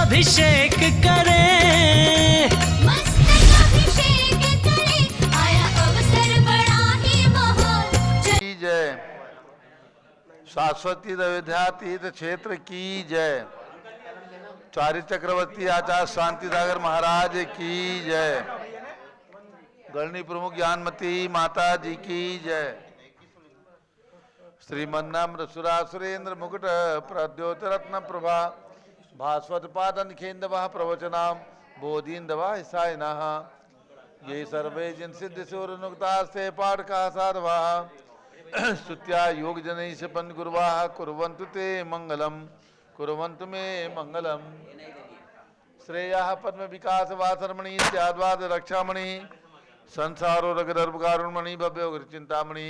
अभिषेक करें, मस्तक अभिषेक करें, आया अवसर बड़ा ही महान। की जय। शाश्वती विद्यातीत क्षेत्र की जय। चारी चक्रवर्ती आचार्य शांति सागर महाराज की जय। गणनी प्रमुख ज्ञानमती माता जी की जय। श्रीमन्नाम्र सुरासुरेंद्र मुकुट प्रद्योतरत्न प्रभा भास्वत पादन खेन्दवा प्रवचनाम बोधीन्दवा सायनः ये सर्वे जिन सिद्ध सूरनुक्तास्ते पाठका साधवा स्तुत्या योग जनैः पन गुरुवाः कुर्वन्तु ते मंगलम कुर्वन्तु मे मंगलम। श्रेयः पद्म विकास वासरमणि त्याद्वाद रक्षामणि संसारो रगदर्भकारुणमणि भव्य चिंतामणि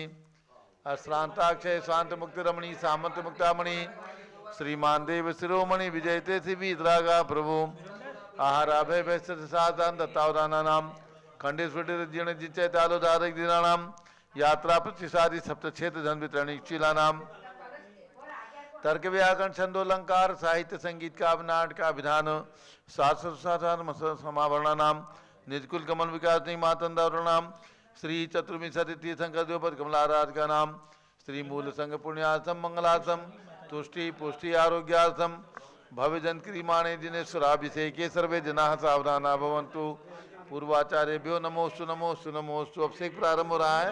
अश्रांताक्षय शांत मुक्ति रमणि सामंत मुक्तामणि श्रीमान देव शिरोमणि विजयते शिवीद्रागा प्रभु आहाराभय वैश्य साधान दत्तावदाना नाम खंडे स्फुटित जीर्ण जिंचय तालो धारक दिनानाम यात्रा प्रतिसादी सप्त क्षेत्र धन वितरणी शीला नाम तर्क व्याकरण छंदोलंकार साहित्य संगीत का नाट का विधान शास्त्र साधारण समावरणा नाम निजकुल कमल विकास नहीं मातंदावरणाम श्री चतुर्विंशति तीर्थंकर द्योपद कमलाराज का नाम श्री मूल संघ पुण्यासम मंगलासम तुष्टि पुष्टि आरोग्यार्थम भव्य जन क्रीमाणे दिनेश्वराभिषेके सर्वे जना सावधाना भवन्तु। पूर्वाचार्यभ्यो नमोस्तु नमोस्तु नमोस्तु। अभिषेक प्रारंभ हो रहा है।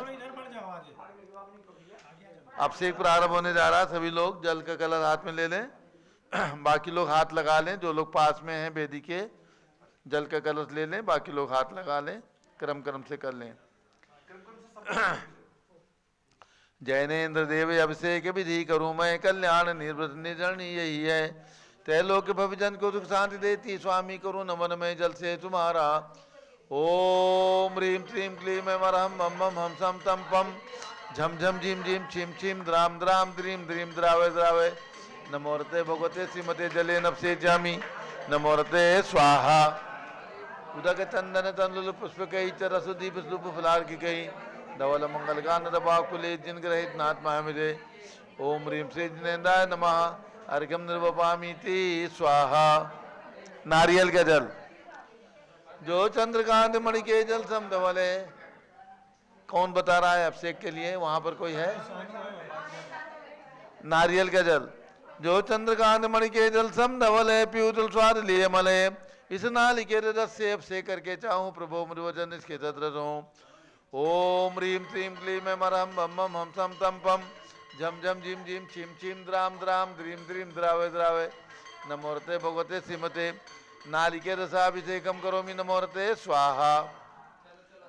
अभिषेक प्रारंभ होने जा रहा है। सभी लोग जल का कलर हाथ में ले लें, बाकी लोग हाथ लगा लें। जो लोग पास में हैं वेदी के जल का कलश ले लें, बाकी लोग हाथ लगा लें। क्रम क्रम से कर लें। जैनेन्द्र देव अभिषेक विधि करूं मैं कल्याण निर्वृत निर्जन यही है। त्रैलोक्य भवजन को सुख शांति देती स्वामी करूं नमन में जल से तुम्हारा। ओम ह्रीं श्रीं क्लीं मरहम मम मम हम सम तम पम झम झम झीम झीम छिम छिम द्राम द्राम द्रीम द्रीम द्रावे द्रावे नमोरते भगवते श्रीमते जले नपसे जामी नमोरते स्वाहा। उदक चंदन तंदुल पुष्प कई चरसु दीप सुप फुलार की कई धवल मंगल गान दबा कुले जिन ग्रहित नाथ महामिरे। ओम ह्रीं श्री जिनेन्द्राय नमः अर्घ्यम निर्वपामीति स्वाहा। नारियल का जल जो चंद्रकांत मणि के जल सम धवल है। कौन बता रहा है अभिषेक के लिए? वहां पर कोई है? नारियल का जल जो चंद्रकांत मणि के जल सम धवल है पीयूतल स्वाद लिए मले। इस नाल के रस से अभिषेक करके चाहूं प्रभु मृवचन इसके तत्रों। ओम ह्रीं श्रीं क्लीं मरहम मम मम हम सम तम पम झम झम झीम झीम छिम छिम द्राम द्राम द्रीम द्रीम द्रावे द्रावे नमोरते भगवते श्रीमते नालिके रसाभिषेकम करोमि नमोरते स्वाहा।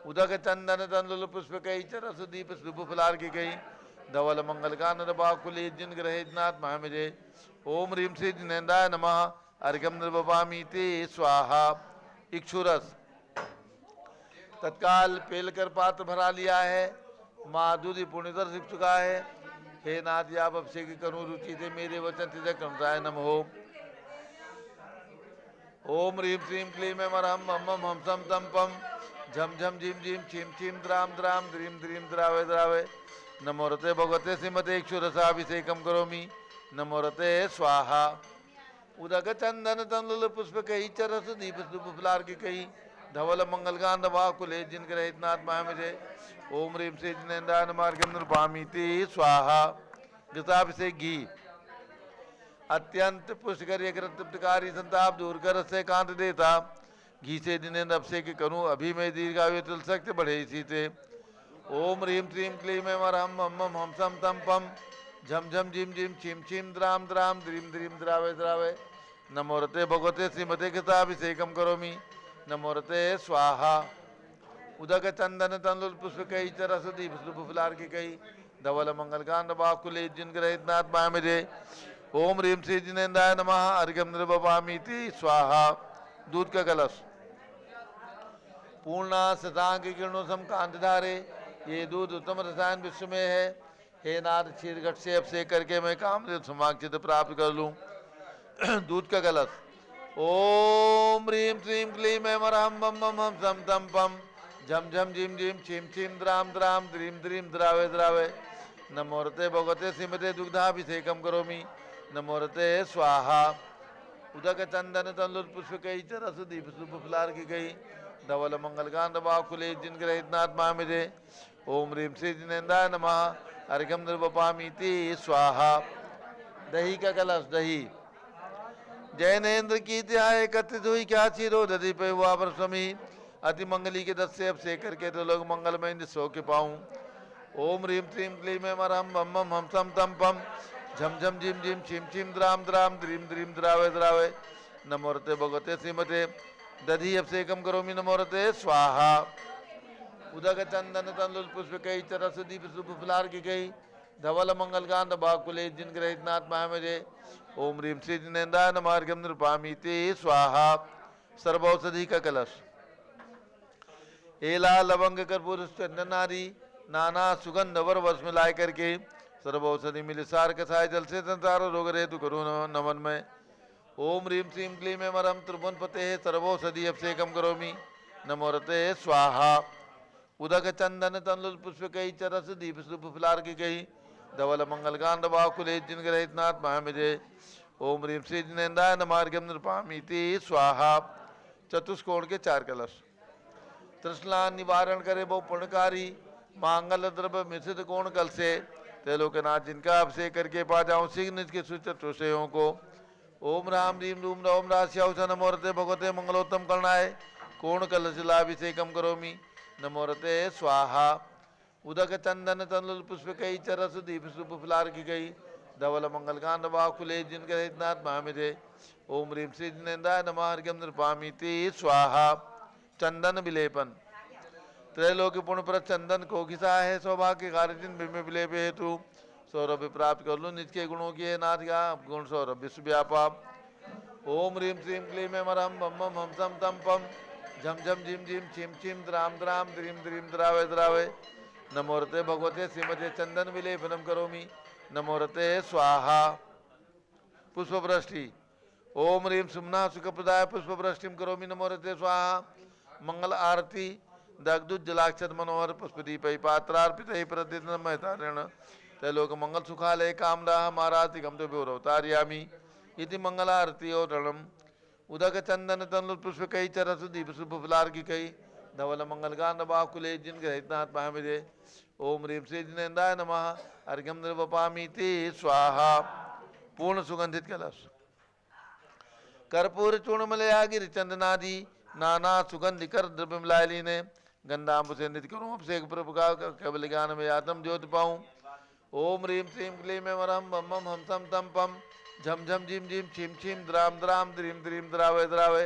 उदक चंदन तंदुल पुष्प कई चरसु दीप शुभ फुलार की कई धवल मंगल कानन बाकुले जिन ग्रहित नाथ महामिजे। ओम ह्रीं श्री जिनेन्द्राय नमः अर्घ्यम निर्वपामीति स्वाहा। इक्षुरस तत्काल पेलकर पात्र भरा लिया है। माधुरी पुण्यतर सिख चुका है। हे नाथ आप अभिषेक करूं रुचि थे मेरे वचन तिजय क्रमसाय नमः। ओम ह्रीं श्रीं क्लीं मरहम मम मम हम सम तम पम झम झम झीम झीम छिम छिम द्राम द्राम द्रीम द्रीम द्रावे द्रावे नमोरते भगवते श्रीमते इक्षुरसाभिषेकम करोमि नमोरते स्वाहा। उदक चंदन तंदुल पुष्प कई चरस दीप शुभ फुलार की कई धवल मंगल गान कुले जिन ग्रहित नाथ महामिजे। ओम ह्रीं श्री जिनेन्द्राय नमः अर्घ्यम निर्वपामीति स्वाहा। घृताभिषेक घी अत्यंत पुष्कर तृप्तकारी संताप दूर कर से कांत देता। घी से जिनेन्द्र अभिषेक करूं अभी मैं दीर्घायु तुल सकते बढ़े इसी से। ओम ह्रीं श्रीं क्लीं मरहम मम मम हम सम तम पम झम झम झीम झीम छिम छिम द्राम द्राम द्रीम द्रीम द्रावे द्रावे नमोरते भगवते श्रीमते घृताभिषेकम करोमि नमोरते स्वाहा। उदक चंदन तंदुल पुष्प कई चरस दीप शुभ फुलार की कई धवल मंगल कांड बाकुले जिन ग्रहित नाथ मामिरे। ओम ह्रीं श्री जिनेन्द्राय नमः अर्घ्यम निर्वपामीति स्वाहा। दूध का कलश पूर्णा शतांक किरणों सम कांत धारे ये दूध उत्तम रसायन विश्व में है। हे नाथ क्षीर घट से अभिषेक करके मैं कामदेव समाचित प्राप्त कर लूं। दूध का कलश ओम ह्रीं श्रीं क्लीं मरहम मम मम हम सम तम पम झम झम झीम झीम छिम छिम द्राम द्राम द्रीम द्रीम द्रावे द्रावे नमोरते भगवते श्रीमते दुग्धाभिषेकम करोमि नमोरते स्वाहा। उदक चंदन तंदुल पुष्प कई चरस दीप सुप फुलार की गई धवल मंगल कांड बाकुले जिन ग्रहित नात्मा मिले ओम ह्रीम श्री जिनेन्द्राय नमः अर्घ्यम निर्वपामीति स्वाहा। दही का कलश दही जैनेन्द्र की ध्याय कथित हुई क्या चिरो दधि पे हुआ परस्वामी अति मंगली के दस से अब से करके तो लोग मंगलमय सो के पाऊं। ओम ह्रीम श्रीम क्लीम मरम बम बम हम सम तम पम झम झम झिम झिम छिम छिम द्राम द्राम द्रीम द्रीम द्रावे द्रावे नमोरते भगवते श्रीमते दधि अभिषेकम करोमि नमोरते स्वाहा। उदक चंदन तंदुल पुष्प कई चरस दीप सुप फुलार की गई धवल मंगल कांत बाकुले जिन ग्रहित नात्मा मेरे ओम ह्रीम श्री जिनेन्द्राय नमः अर्घ्यम निर्वपामीति स्वाहा। सर्वौषधि का कलश एला लवंग कर्पूर चंदन आदि नाना सुगंध वर वश मिलाए करके सर्वौषधि मिल सार कसाय जल से संसार रोग रेतु करो नमन में। ओम ह्रीम श्रीम क्लीम मरम त्रिभुवन पते सर्वौषधि अभिषेकम करोमि नमोरते स्वाहा। उदक चंदन तंदुल पुष्प कई चरस दीप सुप फुलार की गई धवल मंगल कांड बाकुले जिन ग्रहित नाथ महामिजे ओम ह्रीम श्री जिनेन्द्राय नमः अर्घ्यम निर्वपामीति स्वाहा। चतुष्कोण के चार कलश तृष्णा निवारण करे वो पुण्यकारी मांगल द्रव्य मिश्रित कोण कल से त्रिलोकनाथ जिनका अभिषेक करके पा जाऊं शीघ्र निज के सुचतुषयों को। ओम राम रीम रूम रोम राश्याउष नमोरते भगवते मंगलोत्तम करणाय कोण कलशिलाभिषेकम करोमि नमोरते स्वाहा। उदक चंदन तंदुल पुष्प कई चरस दीप सुप फुलार की गई धवल मंगल कांड बाकुले जिन ग्रहित नाथ महामिजे ओम ह्रीम श्री जिनेन्द्राय नमः अर्घ्यम निर्वपामीति स्वाहा। चंदन विलेपन त्रैलोक्य पुण्य पर चंदन को घिसा है सौभाग्य कार्य बिम्ब विलेप हेतु सौरभ्य प्राप्त कर लूँ निज के गुणों की है नाथ का गुण सौरभ विश्व व्यापा। ओम ह्रीम श्रीम क्लीम मरम बम बम हम सम तम पम झम झम झिम झिम छिम छिम द्राम द्राम द्रीम द्रीम द्रावे द्रावे नमोरते भगवते श्रीमते चंदन विलेपनम करोमि नमोरते स्वाहा। पुष्पवृष्टि ओम ह्रीम सुमना सुखप्रदाय पुष्पवृष्टिम करोमि नमोरते स्वाहा। मंगल आरती दग्धुत जलाक्षर मनोहर पुष्पदीप पात्रार्पित प्रतिदिन त्रैलोक मंगल सुखालय कामरा मारातिकम तो भ्योरवतार्यामि इति मंगल आरती और रणम। उदक चंदन तंदुल पुष्प कई चरस दीप सुप फुलार की कई धवल मंगल कांड बाकुले जिन ग्रहित नाथ महामिजे ओम ह्रीम श्री जिनेन्द्राय नमः अर्घ्यम निर्वपामीति स्वाहा। पूर्ण सुगंधित कलश कर्पूर चूर्ण मलया गिर चंदनादि नाना सुगंधि कर द्रव्य मिलाय लीने गंधाम्ब से नित्य करूँ अभिषेक प्रभुका केवल ज्ञान में आत्म ज्योत पाऊँ। ओम ह्रीम श्रीम क्लीम मरम बम बम हम सम तम पम झम झम झिम झिम छिम छिम द्राम द्राम द्रीम द्रीम द्रावे द्रावे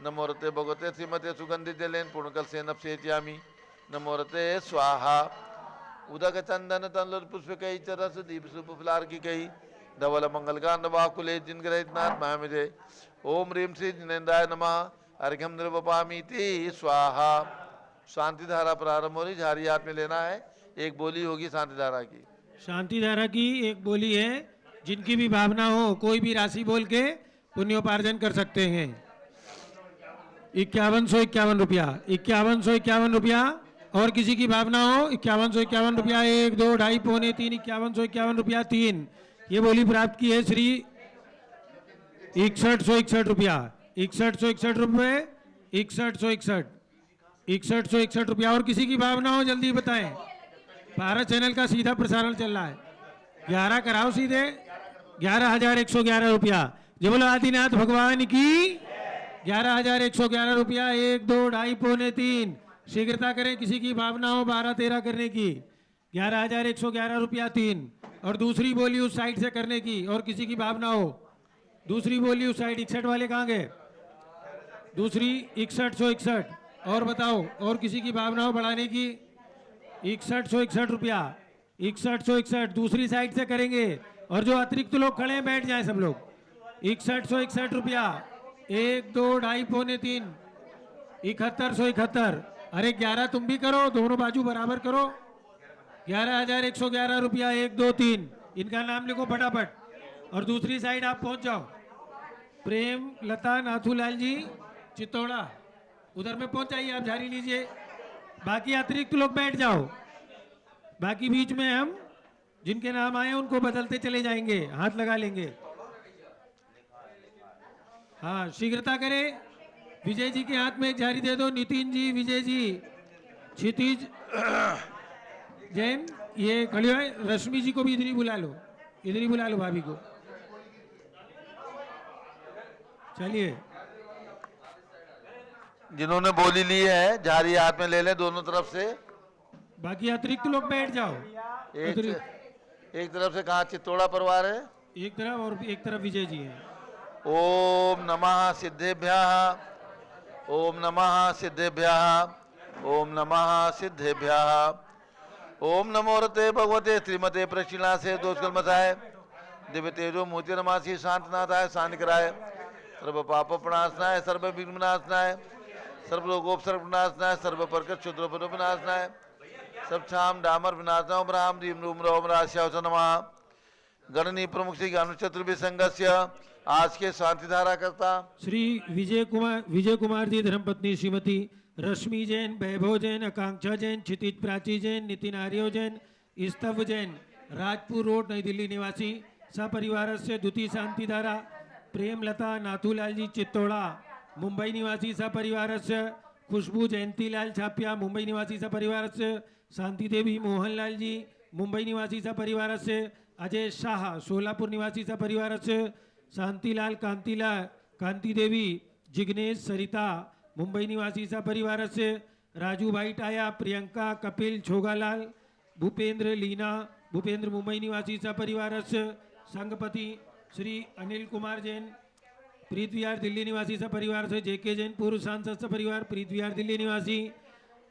नमोरते भगवते श्रीमते सुगंधित जलेन पूर्णकल से नपसेत्यामि नमोरते स्वाहा। उदक चंदन तंदुल पुष्प कई चरस दीप सुप फुलार की गई धवल मंगल कांड बाकुले जिन ग्रहित नाथ महामिजे ओम ह्रीम श्री जिनेन्द्राय नमः अर्घ्यम निर्वपामीति स्वाहा। शांति धारा प्रारंभ हो रही झारी हाथ में लेना है एक बोली होगी शांति धारा की। शांति धारा की एक बोली है जिनकी भी भावना हो कोई भी राशि बोल के पुण्योपार्जन कर सकते हैं। 5151 रुपया 5151 रुपया और किसी की भावना हो 5151 रुपया 1 2 2.5 पौने 3 5151 रुपया 3 ये बोली प्राप्त की है श्री 6161 रुपया 6161 रुपये 6161 रुपया और किसी की भावना हो जल्दी बताएं। भारत चैनल का सीधा प्रसारण चल रहा है 11 कराओ सीधे 11,111 रुपया जय बोलो आदिनाथ भगवान की 11,111 रुपया 1 2 2.5 पौने 3 शीघ्रता करें किसी की भावना हो 12-13 करने की 11,111 रुपया 3 और दूसरी बोली उस साइड से करने की और किसी की भावना हो दूसरी बोली उस साइड 61 वाले कहाँ गए दूसरी 6161 और बताओ और किसी की भावना हो बढ़ाने की 6161 रुपया 6161 दूसरी साइड से करेंगे और जो अतिरिक्त लोग खड़े हैं बैठ जाएं सब लोग 6161 रुपया 1 2 2.5 पौने 3 7171 अरे 11 तुम भी करो दोनों बाजू बराबर करो 11,111 रुपया 1 2 3 इनका नाम लिखो फटाफट और दूसरी साइड आप पहुंच जाओ प्रेम लता नाथूलाल जी चित्तौड़ा उधर में पहुंच जाइए आप झाड़ी लीजिए बाकी अतिरिक्त लोग बैठ जाओ बाकी बीच में हम जिनके नाम आए उनको बदलते चले जाएंगे हाथ लगा लेंगे हाँ शीघ्रता करें। विजय जी के हाथ में एक झाड़ी दे दो। नितिन जी, विजय जी, क्षितिज जैन, ये खड़ी है। रश्मि जी को भी इधर ही बुला लो, इधर ही बुला लो भाभी को। चलिए, जिन्होंने बोली ली है झाड़ी हाथ में ले लें दोनों तरफ से। बाकी अतिरिक्त लोग बैठ जाओ। एक तरफ से कहाँ चित्तौड़ा परिवार है। एक तरफ और एक तरफ विजय जी है। ओम नमः सिद्धेभ्यः, ओम नमः सिद्धेभ्यः, ओम नमः सिद्धेभ्यः। ओम नमो रते भगवते श्रीमते प्रशिला से दोष कलमसाय दिव्य तेजो मोती नमासी शांतनाथाय शांति कराय सर्व पाप प्रणाशनाय सर्व विघ्न विनाशनाय सर्व लोकोपसर्ग विनाशनाय सर्व परकट क्षुद्र विनाशनाय सब छाम डामर विनाशनाय ब्राह्म दीम रूम रोम राश्यावस नमः। गणनी प्रमुख श्री ज्ञान चतुर्भि संघस्य आज के शांति धारा करता श्री विजय कुमार जी धर्मपत्नी श्रीमती रश्मि जैन, वैभव जैन, आकांक्षा जैन, क्षितिज प्राची जैन, नितिन आर्य जैन, स्तव जैन, राजपुर रोड नई दिल्ली निवासी सपरिवार से द्वितीय शांति धारा। प्रेमलता नाथूलाल जी चित्तौड़ा मुंबई निवासी सपरिवार से। खुशबू जयंतीलाल छापिया मुंबई निवासी सपरिवार से। शांति देवी मोहनलाल जी मुंबई निवासी सपरिवार से। अजय शाह सोलापुर निवासी सपरिवार से। शांतिलाल कांति देवी जिग्नेश सरिता मुंबई निवासी सपरिवार से। राजू भाई टाया, प्रियंका, कपिल, छोगालाल, भूपेंद्र, लीना भूपेंद्र मुंबई निवासी सपरिवार से। संघपति श्री अनिल कुमार जैन प्रीत विहार दिल्ली निवासी सपरिवार से। जेके जैन पूर्व सांसद सपरिवार प्रीत विहार दिल्ली निवासी।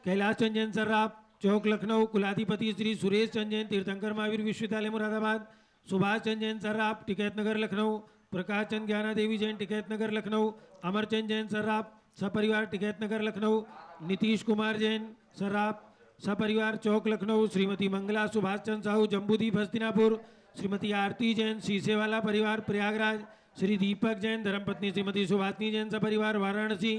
कैलाश चंद जैन सर्राफ चौक लखनऊ। कुलाधिपति श्री सुरेश चंद जैन तीर्थंकर महावीर विश्वविद्यालय मुरादाबाद। सुभाष चंद जैन सर्राफ टिकैत नगर लखनऊ। प्रकाश चंद ज्ञाना देवी जैन टिकैत नगर लखनऊ। अमरचंद जैन सर्राफ सपरिवार टिकैत नगर लखनऊ। नीतीश कुमार जैन सर्राफ सपरिवार चौक लखनऊ। श्रीमती मंगला सुभाष चंद साहू जम्बूदीप हस्तिनापुर। श्रीमती आरती जैन शीशेवाला परिवार प्रयागराज। श्री दीपक जैन धर्मपत्नी श्रीमती सुभाषनी जैन सपरिवार वाराणसी।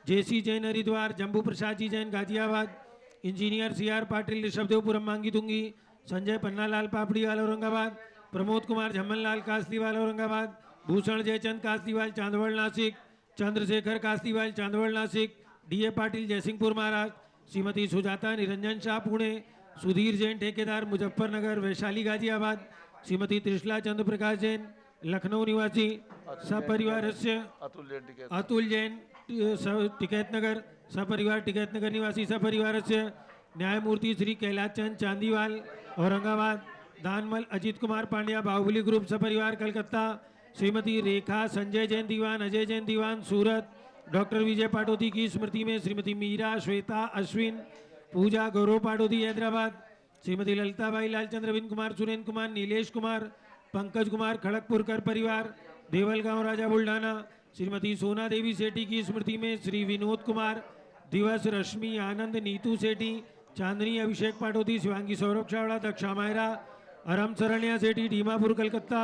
जेसी जैन हरिद्वार। जम्बू प्रसाद जी जैन गाजियाबाद। इंजीनियर CR पाटिल ऋषभदेवपुरम मांगी तुंगी। संजय पन्नालाल पापड़ीवाल औरंगाबाद। प्रमोद कुमार झम्मनलाल कासलीवाल औरंगाबाद। भूषण जयचंद कासलीवाल चांदवड़ नासिक। चंद्रशेखर कासलीवाल चांदवड़ नासिक। DA पाटिल जयसिंहपुर महाराष्ट्र। श्रीमती सुजाता निरंजन शाह पुणे। सुधीर जैन ठेकेदार मुजफ्फरनगर वैशाली गाजियाबाद। श्रीमती त्रिशला चंद्र प्रकाश जैन लखनऊ निवासी सपरिवार से। अतुल जैन टिकैत नगर सपरिवार टिकैत नगर निवासी सपरिवार से। न्यायमूर्ति श्री कैलाश चंद चांदीवाल औरंगाबाद। दानमल अजीत कुमार पांड्या बाहुबली ग्रुप सपरिवार कलकत्ता। श्रीमती रेखा संजय जैन दीवान अजय जैन दीवान सूरत। डॉक्टर विजय पाटोदी की स्मृति में श्रीमती मीरा श्वेता अश्विन पूजा गौरव पाटोदी हैदराबाद। श्रीमती ललिताबाई लालचंद्र रविंद्र कुमार सुरेंद्र कुमार नीलेश कुमार पंकज कुमार खड़गपुरकर परिवार देवलगांव राजा बुल्ढाना। श्रीमती सोना देवी सेठी की स्मृति में श्री विनोद कुमार दिवस रश्मि आनंद नीतू सेठी चांदनी अभिषेक पाटोदी शिवांगी सौरभ चावड़ा दक्षा मायरा अरम शरण्या सेठी डीमापुर कलकत्ता।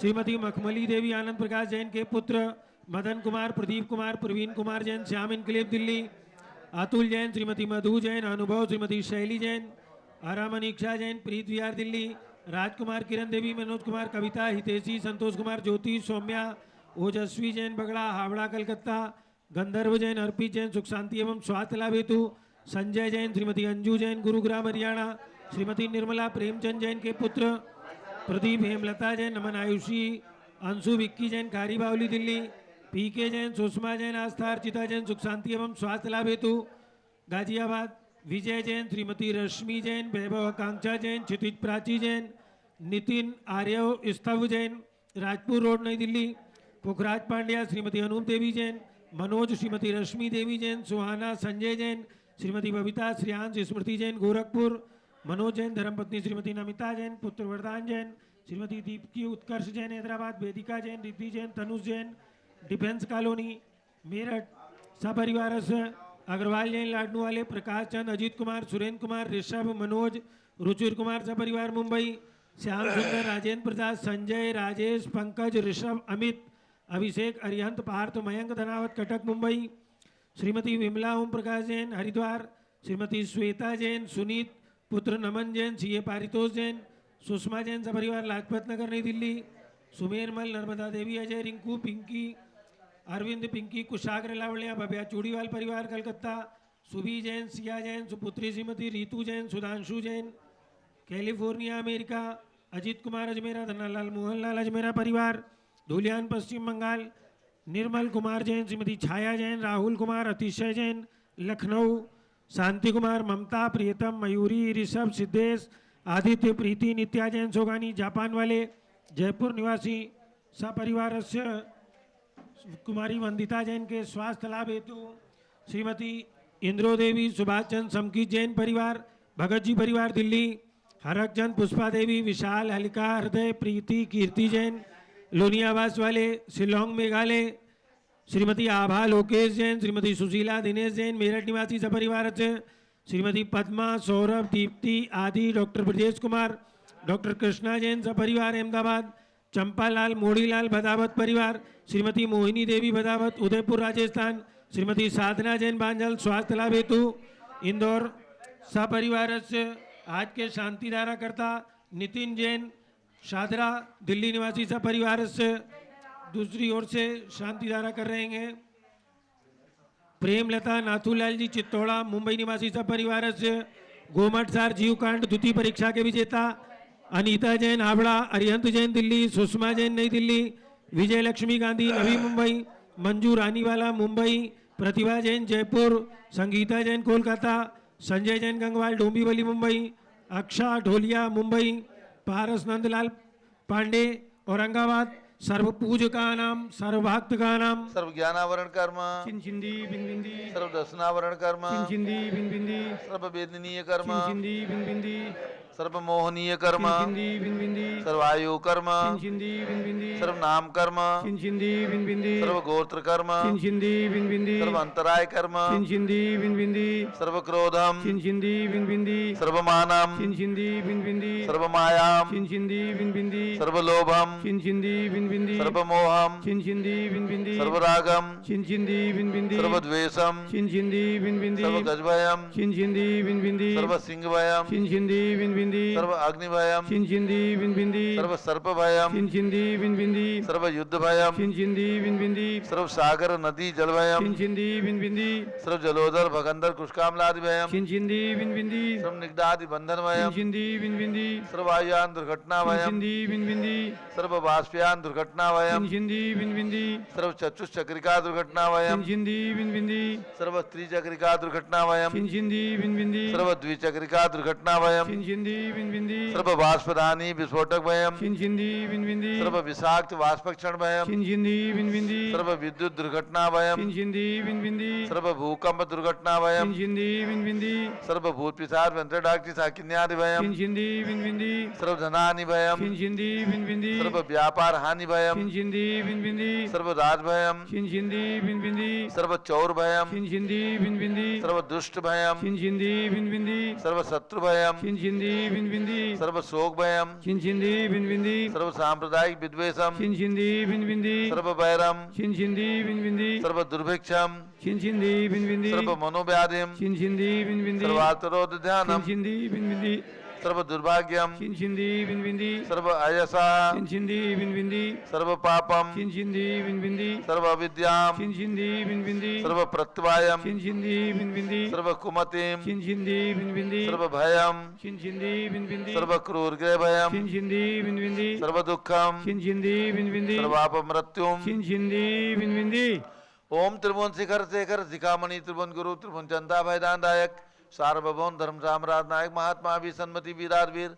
श्रीमती मखमली देवी आनंद प्रकाश जैन के पुत्र मदन कुमार प्रदीप कुमार प्रवीण कुमार जैन श्याम इनकलेव दिल्ली। अतुल जैन श्रीमती मधु जैन अनुभव श्रीमती शैली जैन आरामनीक्षा जैन प्रीत विहार दिल्ली। राजकुमार किरण देवी मनोज कुमार कविता हितेशी संतोष कुमार ज्योति सौम्या ओजस्वी जैन बगड़ा हावड़ा कलकत्ता। गंधर्व जैन अर्पित जैन सुख शांति एवं स्वास्थ्य लाभ हेतु। संजय जैन श्रीमती अंजू जैन गुरुग्राम हरियाणा। श्रीमती निर्मला प्रेमचंद जैन के पुत्र प्रदीप हेमलता जैन नमन आयुषी अंशु विक्की जैन खारी बावली दिल्ली। PK जैन सुषमा जैन आस्था अर्चिता जैन सुख शांति एवं स्वास्थ्य लाभ हेतु गाजियाबाद। विजय जैन श्रीमती रश्मि जैन वैभव आकांक्षा जैन क्षितिज प्राची जैन नितिन आर्य स्तव जैन राजपुर रोड नई दिल्ली। पुखराज पांड्या श्रीमती अनूप देवी जैन मनोज श्रीमती रश्मि देवी जैन सुहाना संजय जैन श्रीमती बबीता श्रेयांश स्मृति जैन गोरखपुर। मनोज जैन धर्मपत्नी श्रीमती नमिता जैन पुत्र वरदान जैन श्रीमती दीपकी उत्कर्ष जैन हैदराबाद। वेदिका जैन रिद्धि जैन तनुज जैन डिफेंस कॉलोनी मेरठ सपरिवार से। अग्रवाल जैन लाडनू वाले प्रकाश चंद अजीत कुमार सुरेंद्र कुमार ऋषभ मनोज रुचिर कुमार सपरिवार मुंबई। श्याम सुंदर राजेंद्र प्रसाद संजय राजेश पंकज ऋषभ अमित अभिषेक अरिहंत पार्थ मयंक धनावत कटक मुंबई। श्रीमती विमला ओम प्रकाश जैन हरिद्वार। श्रीमती श्वेता जैन सुनीत पुत्र नमन जैन CA पारितोष जैन। सुषमा जैन सपरिवार लाजपत नगर नई दिल्ली। सुमेरमल नर्मदा देवी अजय रिंकू पिंकी अरविंद पिंकी कुशाग्र लावण्या भव्या चूड़ीवाल परिवार कलकत्ता, सुबी जैन, सिया जैन, सुपुत्री श्रीमती रीतू जैन, सुधांशु जैन कैलिफोर्निया अमेरिका, अजीत कुमार अजमेरा, धनालाल मोहनलाल अजमेरा परिवार धुलियान पश्चिम बंगाल, निर्मल कुमार जैन, श्रीमती छाया जैन, राहुल कुमार, अतिशय जैन लखनऊ, शांति कुमार, ममता, प्रियतम, मयूरी, ऋषभ, सिद्धेश, आदित्य, प्रीति, नित्या जैन सोगानी जापान वाले, जयपुर निवासी सपरिवार कुमारी वंदिता जैन के स्वास्थ्य लाभ हेतु श्रीमती इंद्रो देवी, सुभाष चंद समकी जैन परिवार, भगत जी परिवार दिल्ली, हरक चंद, पुष्पा देवी, विशाल, हलिका, हृदय, प्रीति, कीर्ति जैन लोनियावास वाले शिलोंग मेघालय, श्रीमती आभा लोकेश जैन, श्रीमती सुशीला दिनेश जैन मेरठ निवासी सपरिवार श्रीमती पद्मा, सौरभ, दीप्ति आदि, डॉक्टर ब्रजेश कुमार, डॉक्टर कृष्णा जैन सपरिवार अहमदाबाद, चंपालाल मोड़ीलाल भदावत परिवार, श्रीमती मोहिनी देवी भदावत उदयपुर राजस्थान, श्रीमती साधना जैन बांजल स्वास्थ्य लाभ हेतु इंदौर सपरिवार आज के शांतिधारा करता नितिन जैन शादरा दिल्ली निवासी सपरिवार दूसरी ओर से शांतिधारा कर रहे हैं प्रेमलता नाथूलाल जी चित्तौड़ा मुंबई निवासी सपरिवार गोमठ सार जीवकांड द्वितीय परीक्षा के विजेता अनीता जैन हावड़ा, अरिहंत जैन दिल्ली, सुषमा जैन नई दिल्ली, विजय लक्ष्मी गांधी नवी मुंबई, मंजू रानीवाला मुंबई, प्रतिभा जैन जयपुर, संगीता जैन कोलकाता, संजय जैन गंगवाल डोंबिवली मुंबई, अक्षा ढोलिया मुंबई, पारस नंदलाल पांडे औरंगाबाद, सर्व पूज का नाम, सर्वभक्त का नाम, सर्व ज्ञानावरण कर्म, चिंचिंदी बिंबिंदी सर्व दर्शनावरण कर्म, चिंचिंदी बिंबिंदी सर्व वेदनीय कर्म, चिंचिंदी बिंबिंदी सर्व मोहनीय कर्म, चिंचिंदी बिंबिंदी सर्व आयु कर्म, चिंचिंदी बिंबिंदी सर्व नाम कर्म, चिंचिंदी बिंबिंदी सर्व गोत्र कर्म, चिंचिंदी बिंबिंदी सर्व अंतराय कर्म, चिंचिंदी बिंबिंदी सर्व क्रोधम, चिंचिंदी बिंबिंदी सर्व मानम, चिंचिंदी बिंबिंदी सर्व मायाम, चिंचिंदी बिंबिंदी सर्व लोभम, चिंचिंदी बिंबिंदी सर्व मोहम, चिंचिंदी बिंबिंदी सर्व रागम, चिंचिंदी बिंबिंदी सर्व द्वेषम, चिंचिंदी बिंबिंदी सर्व गजभयम, चिंचिंदी बिंबिंदी सर्व सिंहभयम, चिंचिंदी बिंबिंदी सर्व अग्निभयम, चिंचिंदी बिंबिंदी सर्व सर्पभयम, चिंचिंदी बिंबिंदी सर्व युद्धभयम, चिंचिंदी बिंबिंदी सर्व सागर नदी जलभयम, चिंचिंदी बिंबिंदी सर्व जलोदर भगंदर कुष्कामलादि भयम, चिंचिंदी बिंबिंदी सर्व निगदादि बंधन भयम, चिंचिंदी बिंबिंदी सर्व आयुयान दुर्घटना भयम, चिंचिंदी बिंबिंदी सर्व बाष्पयान दुर्घटना भयम, चिंचिंदी बिंबिंदी सर्व चतुष्चक्रिका दुर्घटना भयम, चिंचिंदी बिंबिंदी सर्व त्रिचक्रिका दुर्घटना भयम, चिंचिंदी बिंबिंदी सर्व द्विचक्रिका दुर्घटना भयम, चिंचिंदी बिंबिंदी सर्व बाष्पदानी विस्फोटक भयम, चिंचिंदी बिंबिंदी सर्व विषाक्त वाष्पक्षण भयम, चिंचिंदी बिंबिंदी सर्व विद्युत दुर्घटना भयम, चिंचिंदी बिंबिंदी सर्व भूकंप दुर्घटना भयम, चिंचिंदी बिंबिंदी सर्व भूत पिशाच व्यंतडाक्ति साकिन्यादि भयम, चिंचिंदी बिंबिंदी सर्व धनानि भयम, चिंचिंदी बिंबिंदी सर्व व्यापार हानि भयम, चिंचिंदी बिंबिंदी सर्व राज भयम, चिंचिंदी बिंबिंदी सर्व चौर भयम, चिंचिंदी बिंबिंदी सर्व दुष्ट भयम, चिंचिंदी बिंबिंदी सर्व शत्रु भयम, चिंचिंदी बिंबिंदी सर्व शोक भयम, चिंचिंदी बिंबिंदी सर्व सांप्रदायिक विद्वेषम, चिंचिंदी बिंबिंदी सर्व वैरम, चिंचिंदी बिंबिंदी सर्व दुर्भिक्षम, चिंचिंदी बिंबिंदी सर्व मनोव्याधिम, चिंचिंदी बिंबिंदी सर्वातरोध ध्यानम, चिंचिंदी बिंबिंदी सर्व दुर्भाग्यम, चिंचिंदी बिंबिंदी सर्व अयसा, चिंचिंदी बिंबिंदी सर्व पापम, चिंचिंदी बिंबिंदी सर्व अविद्याम, चिंचिंदी बिंबिंदी सर्व प्रत्यवायम, चिंचिंदी बिंबिंदी सर्व कुमतिम, चिंचिंदी बिंबिंदी सर्व भयम, चिंचिंदी बिंबिंदी सर्व क्रूरग्रह भयम, चिंचिंदी बिंबिंदी सर्व दुखम, चिंचिंदी बिंबिंदी सर्वाप मृत्युम। चिंचिंदी बिंबिंदी ओम त्रिभुवन शिखर शेखर शिखामणि त्रिभुवन गुरु त्रिभुवन चंदा भयदानदायक सार्वभौम धर्म साम्राज्य नायक महात्मा भी सन्मति वीराधीर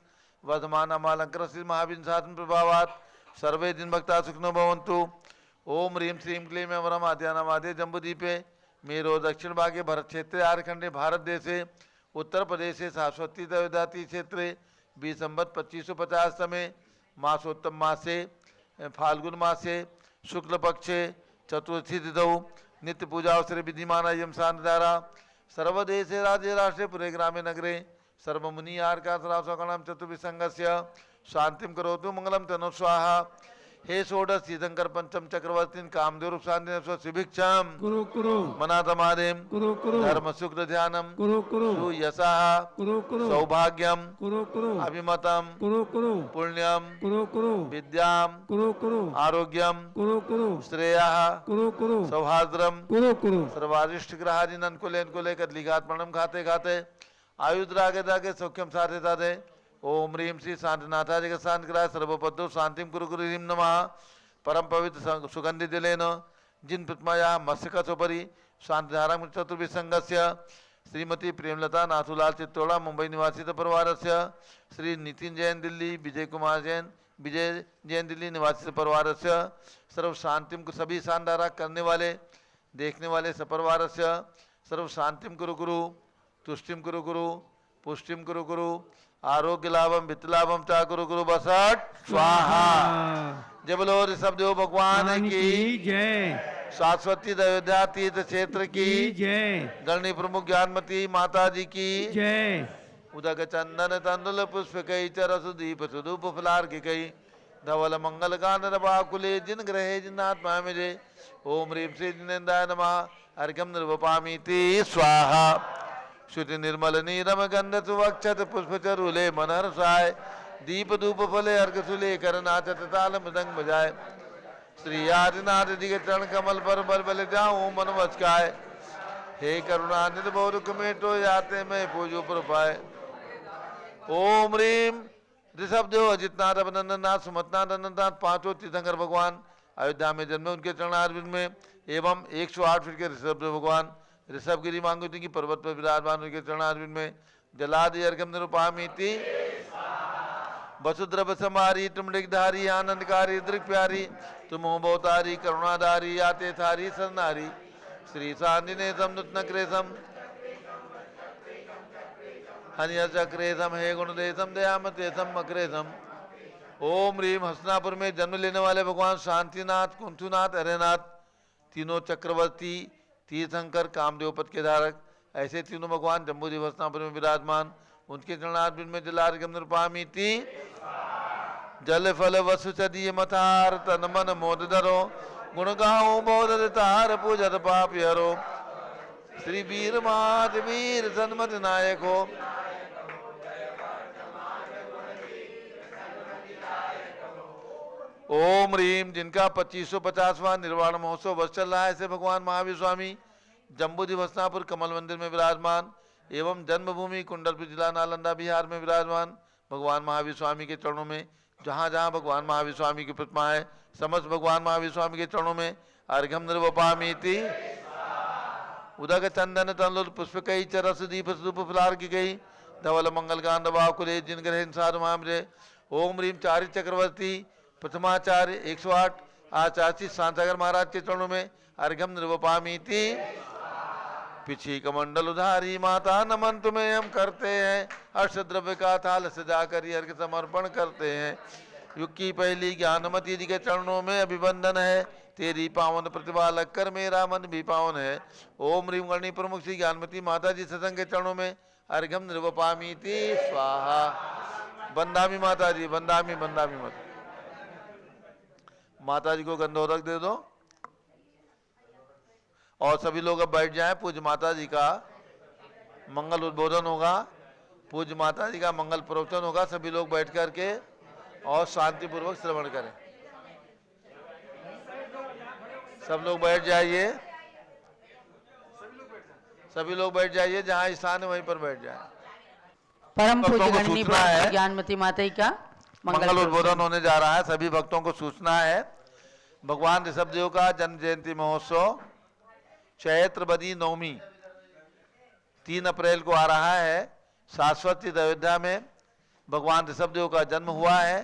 वर्धमान अमालंकर श्री महावीर शासन प्रभावात सर्वे दिन भक्ता सुखनो भवन्तु। ओम ह्रीं श्रीं क्लीं वरम आद्यानामादे जम्बूदीपे मेरो दक्षिण भागे भरत क्षेत्रे आर्खंडे भारत देशे उत्तर प्रदेशे शाश्वती तवेदाती क्षेत्रे बी संवत 2550 तमे मासोत्तम मासे फाल्गुन मासे शुक्ल पक्षे चतुर्थी तिथौ नित्य पूजा अवसरे विधिमान यम शांतधारा सर्वदेशे राज्ये राष्ट्रे पुरे ग्रामे नगरे सर्वमुनि आर्का सरासकणम चतुर्विसंगस्य शांतिम करोतु मंगलम तनु स्वाहा। हे षोडश तीर्थंकर पंचम चक्रवर्ती कामदेव रूप शांति शिभिक्षम कुरु कुरु मनातमादिम कुरु कुरु धर्म शुक्र ध्यानम कुरु कुरु सुयशा कुरु कुरु सौभाग्यम कुरु कुरु अभिमतम कुरु कुरु पुण्यम कुरु कुरु विद्याम कुरु कुरु आरोग्यम कुरु कुरु श्रेया कुरु कुरु सौहार्द्रम कुरु कुरु सर्वारिष्ट ग्रहादि ननकुले कदलिघात प्रणम खाते खाते आयुद्रागे दागे सौख्यम साधे साधे ओम ह्रीम श्री शांतिनाथाय के शांत कराय सर्वपद्दो शांतिम कुरु कुरु ह्रीम नमः परम पवित्र सुगंधि दिलेन जिन प्रतिमाया मत्स्यकोपरि शांतिधारम चतुर्भि संघस्य श्रीमती प्रेमलता नाथुलाल चित्तोड़ा मुंबई निवासित परिवारस्य श्री नितिन जैन दिल्ली विजय कुमार जैन विजय जैन दिल्ली निवासित परिवारस्य सर्व शांतिम को सभी शानदारा करने वाले देखने वाले सपरिवारस्य सर्व शांतिम कुरु कुरु तुष्टिम कुरु कुरु पुष्टिम कुरु कुरु आरोग्य लाभम वित्त लाभम चा कुरु कुरु बसट स्वाहा जय बोलो ऋषभ देव भगवान की जय शाश्वती अयोध्या तीर्थ क्षेत्र की जय गणनी प्रमुख ज्ञानमती माता जी की जय उदक चंदन तंदुल पुष्प कई चरसु दीप सुधूप फलार की कई धवल मंगल गान रबाकुले जिन ग्रहे जिन आत्मा मिले ओम ह्रीम श्री जिनेन्द्राय नमः अर्घ्यम निर्वपामीति स्वाहा श्रुति निर्मल नीरम गंध सुवक्षत पुष्प चरुले मनहर साय दीप धूप फले अर्घ सुले कर नाचत ताल मृदंग बजाए श्री आदिनाथ जी के चरण कमल पर बल बल जाऊं मन वचकाय हे करुणानिधि बहुरुख मेटो याते मैं पूजो पर पाए ओम ह्रीम ऋषभ देव अजितनाथ अभिनंदननाथ सुमतनाथ अनंतनाथ पांचों तीर्थंकर भगवान अयोध्या में जन्मे उनके चरणारविंद में एवं 108 फीट के ऋषभ देव भगवान ऋषभगिरी मांगुति की पर्वत पर विराजमान उनके चरणारविंद में जलादि अर्घ्यम निरुपामीति वसुद्रव समारी तुमडिकधारी आनंदकारी दृक प्यारी तुम हो बहुतारी करुणाधारी आते थारी सरनारी श्री शांतिने सम क्रेसम हनिय चक्रेसम हे गुणदेशम दयामतेसम मकरेसम ओम ह्रीम हसनापुर में जन्म लेने वाले भगवान शांतिनाथ कुंथुनाथ हरेनाथ तीनों चक्रवर्ती तीर्थंकर कामदेव पद के धारक ऐसे तीनों भगवान जम्बूद्वीप हसनापुर में विराजमान उनके चरणारविंद में जलार्घ्यम निरुपामीति जल फल वसु चदीय मथार तन मन मोद धरो गुण गाओ बोध तार पूजत पाप हरो श्री वीर महावीर सन्मत नायक हो ओम ह्रीम जिनका 2550वां निर्वाण महोत्सव वर्ष चल रहा है ऐसे भगवान महावीर स्वामी जम्बूद्वीप हसनापुर कमल मंदिर में विराजमान एवं जन्मभूमि कुंडलपुर जिला नालंदा बिहार में विराजमान भगवान महावीर स्वामी के चरणों में जहाँ जहाँ भगवान महावीर स्वामी की प्रतिमा है समस्त भगवान महावीर स्वामी के चरणों में अर्घ्यम निर्वपामीति उदक चंदन तंदुल पुष्प कई चरस दीप सुप फलार की गई धवल मंगल गान कुले जिन ग्रह इंसार मामरे ओम ह्रीम चारि चक्रवर्ती प्रथमाचार्य 108 आचार्य शांतागर महाराज के चरणों में अर्घ्यम निर्वपामीति पिछी कमंडल उधारी माता नमन तुम्हें हम करते हैं अष्टद्रव्य का थाल सजा कर अर्घ्य समर्पण करते हैं युग की पहली ज्ञानमती जी के चरणों में अभिवंदन है तेरी पावन प्रतिभा लगकर मेरा मन भी पावन है ओम ह्रीम गणी प्रमुख श्री ज्ञानमती माता जी सत्संग के चरणों में अर्घ्यम निर्वपामीति स्वाहा बंदामी माता जी बंदामी बंदामी माता जी को गंधोदक दे दो और सभी लोग अब बैठ जाएं। पूज्य माता जी का मंगल उद्बोधन होगा पूज्य माता जी का मंगल प्रवचन होगा सभी लोग बैठ करके और शांति पूर्वक श्रवण करें सब लोग बैठ जाइए सभी लोग बैठ जाइए जहां स्थान है वहीं पर बैठ जाएं। परम भक्तों पूज्य को गणनी सूचना है ज्ञानमती माता जी का मंगल उद्बोधन होने जा रहा है सभी भक्तों को सूचना है भगवान ऋषभ देव का जन्म जयंती महोत्सव चैत्र बदी नवमी 3 अप्रैल को आ रहा है शाश्वती अयोध्या में भगवान ऋषभ देव का जन्म हुआ है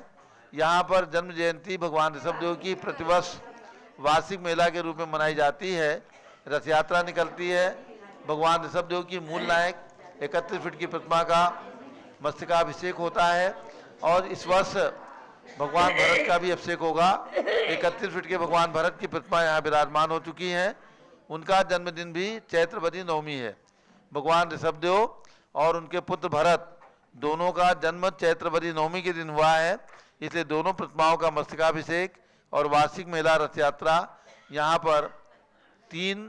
यहाँ पर जन्म जयंती भगवान ऋषभ देव की प्रतिवर्ष वार्षिक मेला के रूप में मनाई जाती है रथ यात्रा निकलती है भगवान ऋषभ देव की मूल नायक 31 फीट की प्रतिमा का मस्तकाभिषेक होता है और इस वर्ष भगवान भरत का भी अभिषेक होगा 31 फीट के भगवान भरत की प्रतिमा यहाँ विराजमान हो चुकी हैं उनका जन्मदिन भी चैत्रवदी नवमी है भगवान ऋषभ देव और उनके पुत्र भरत दोनों का जन्म चैत्रवदी नवमी के दिन हुआ है इसलिए दोनों प्रतिमाओं का मस्तकाभिषेक और वार्षिक मेला रथ यात्रा यहाँ पर 3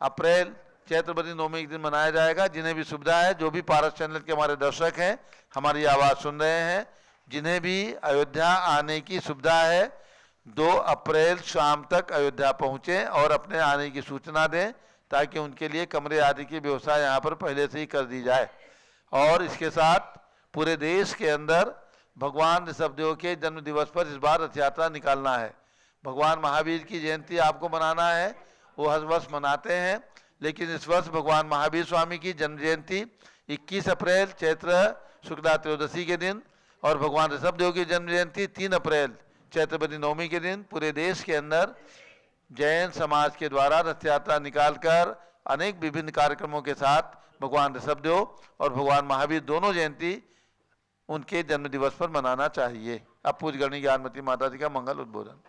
अप्रैल चैत्रवती नवमी के दिन मनाया जाएगा। जिन्हें भी सुविधा है, जो भी पारस चैनल के हमारे दर्शक हैं, हमारी आवाज़ सुन रहे हैं, जिन्हें भी अयोध्या आने की सुविधा है, 2 अप्रैल शाम तक अयोध्या पहुँचें और अपने आने की सूचना दें, ताकि उनके लिए कमरे आदि की व्यवस्था यहाँ पर पहले से ही कर दी जाए। और इसके साथ पूरे देश के अंदर भगवान ऋषभदेव के जन्म दिवस पर इस बार रथ यात्रा निकालना है। भगवान महावीर की जयंती आपको मनाना है, वो हर वर्ष मनाते हैं, लेकिन इस वर्ष भगवान महावीर स्वामी की जन्म जयंती 21 अप्रैल चैत्र शुक्ला त्रयोदशी के दिन और भगवान ऋषभदेव की जन्म जयंती 3 अप्रैल चैत्रवती नवमी के दिन पूरे देश के अंदर जैन समाज के द्वारा रथ यात्रा निकालकर अनेक विभिन्न कार्यक्रमों के साथ भगवान ऋषभदेव और भगवान महावीर दोनों जयंती उनके जन्म दिवस पर मनाना चाहिए। अब पूज्यगणी ज्ञानमती माता जी का मंगल उद्बोधन।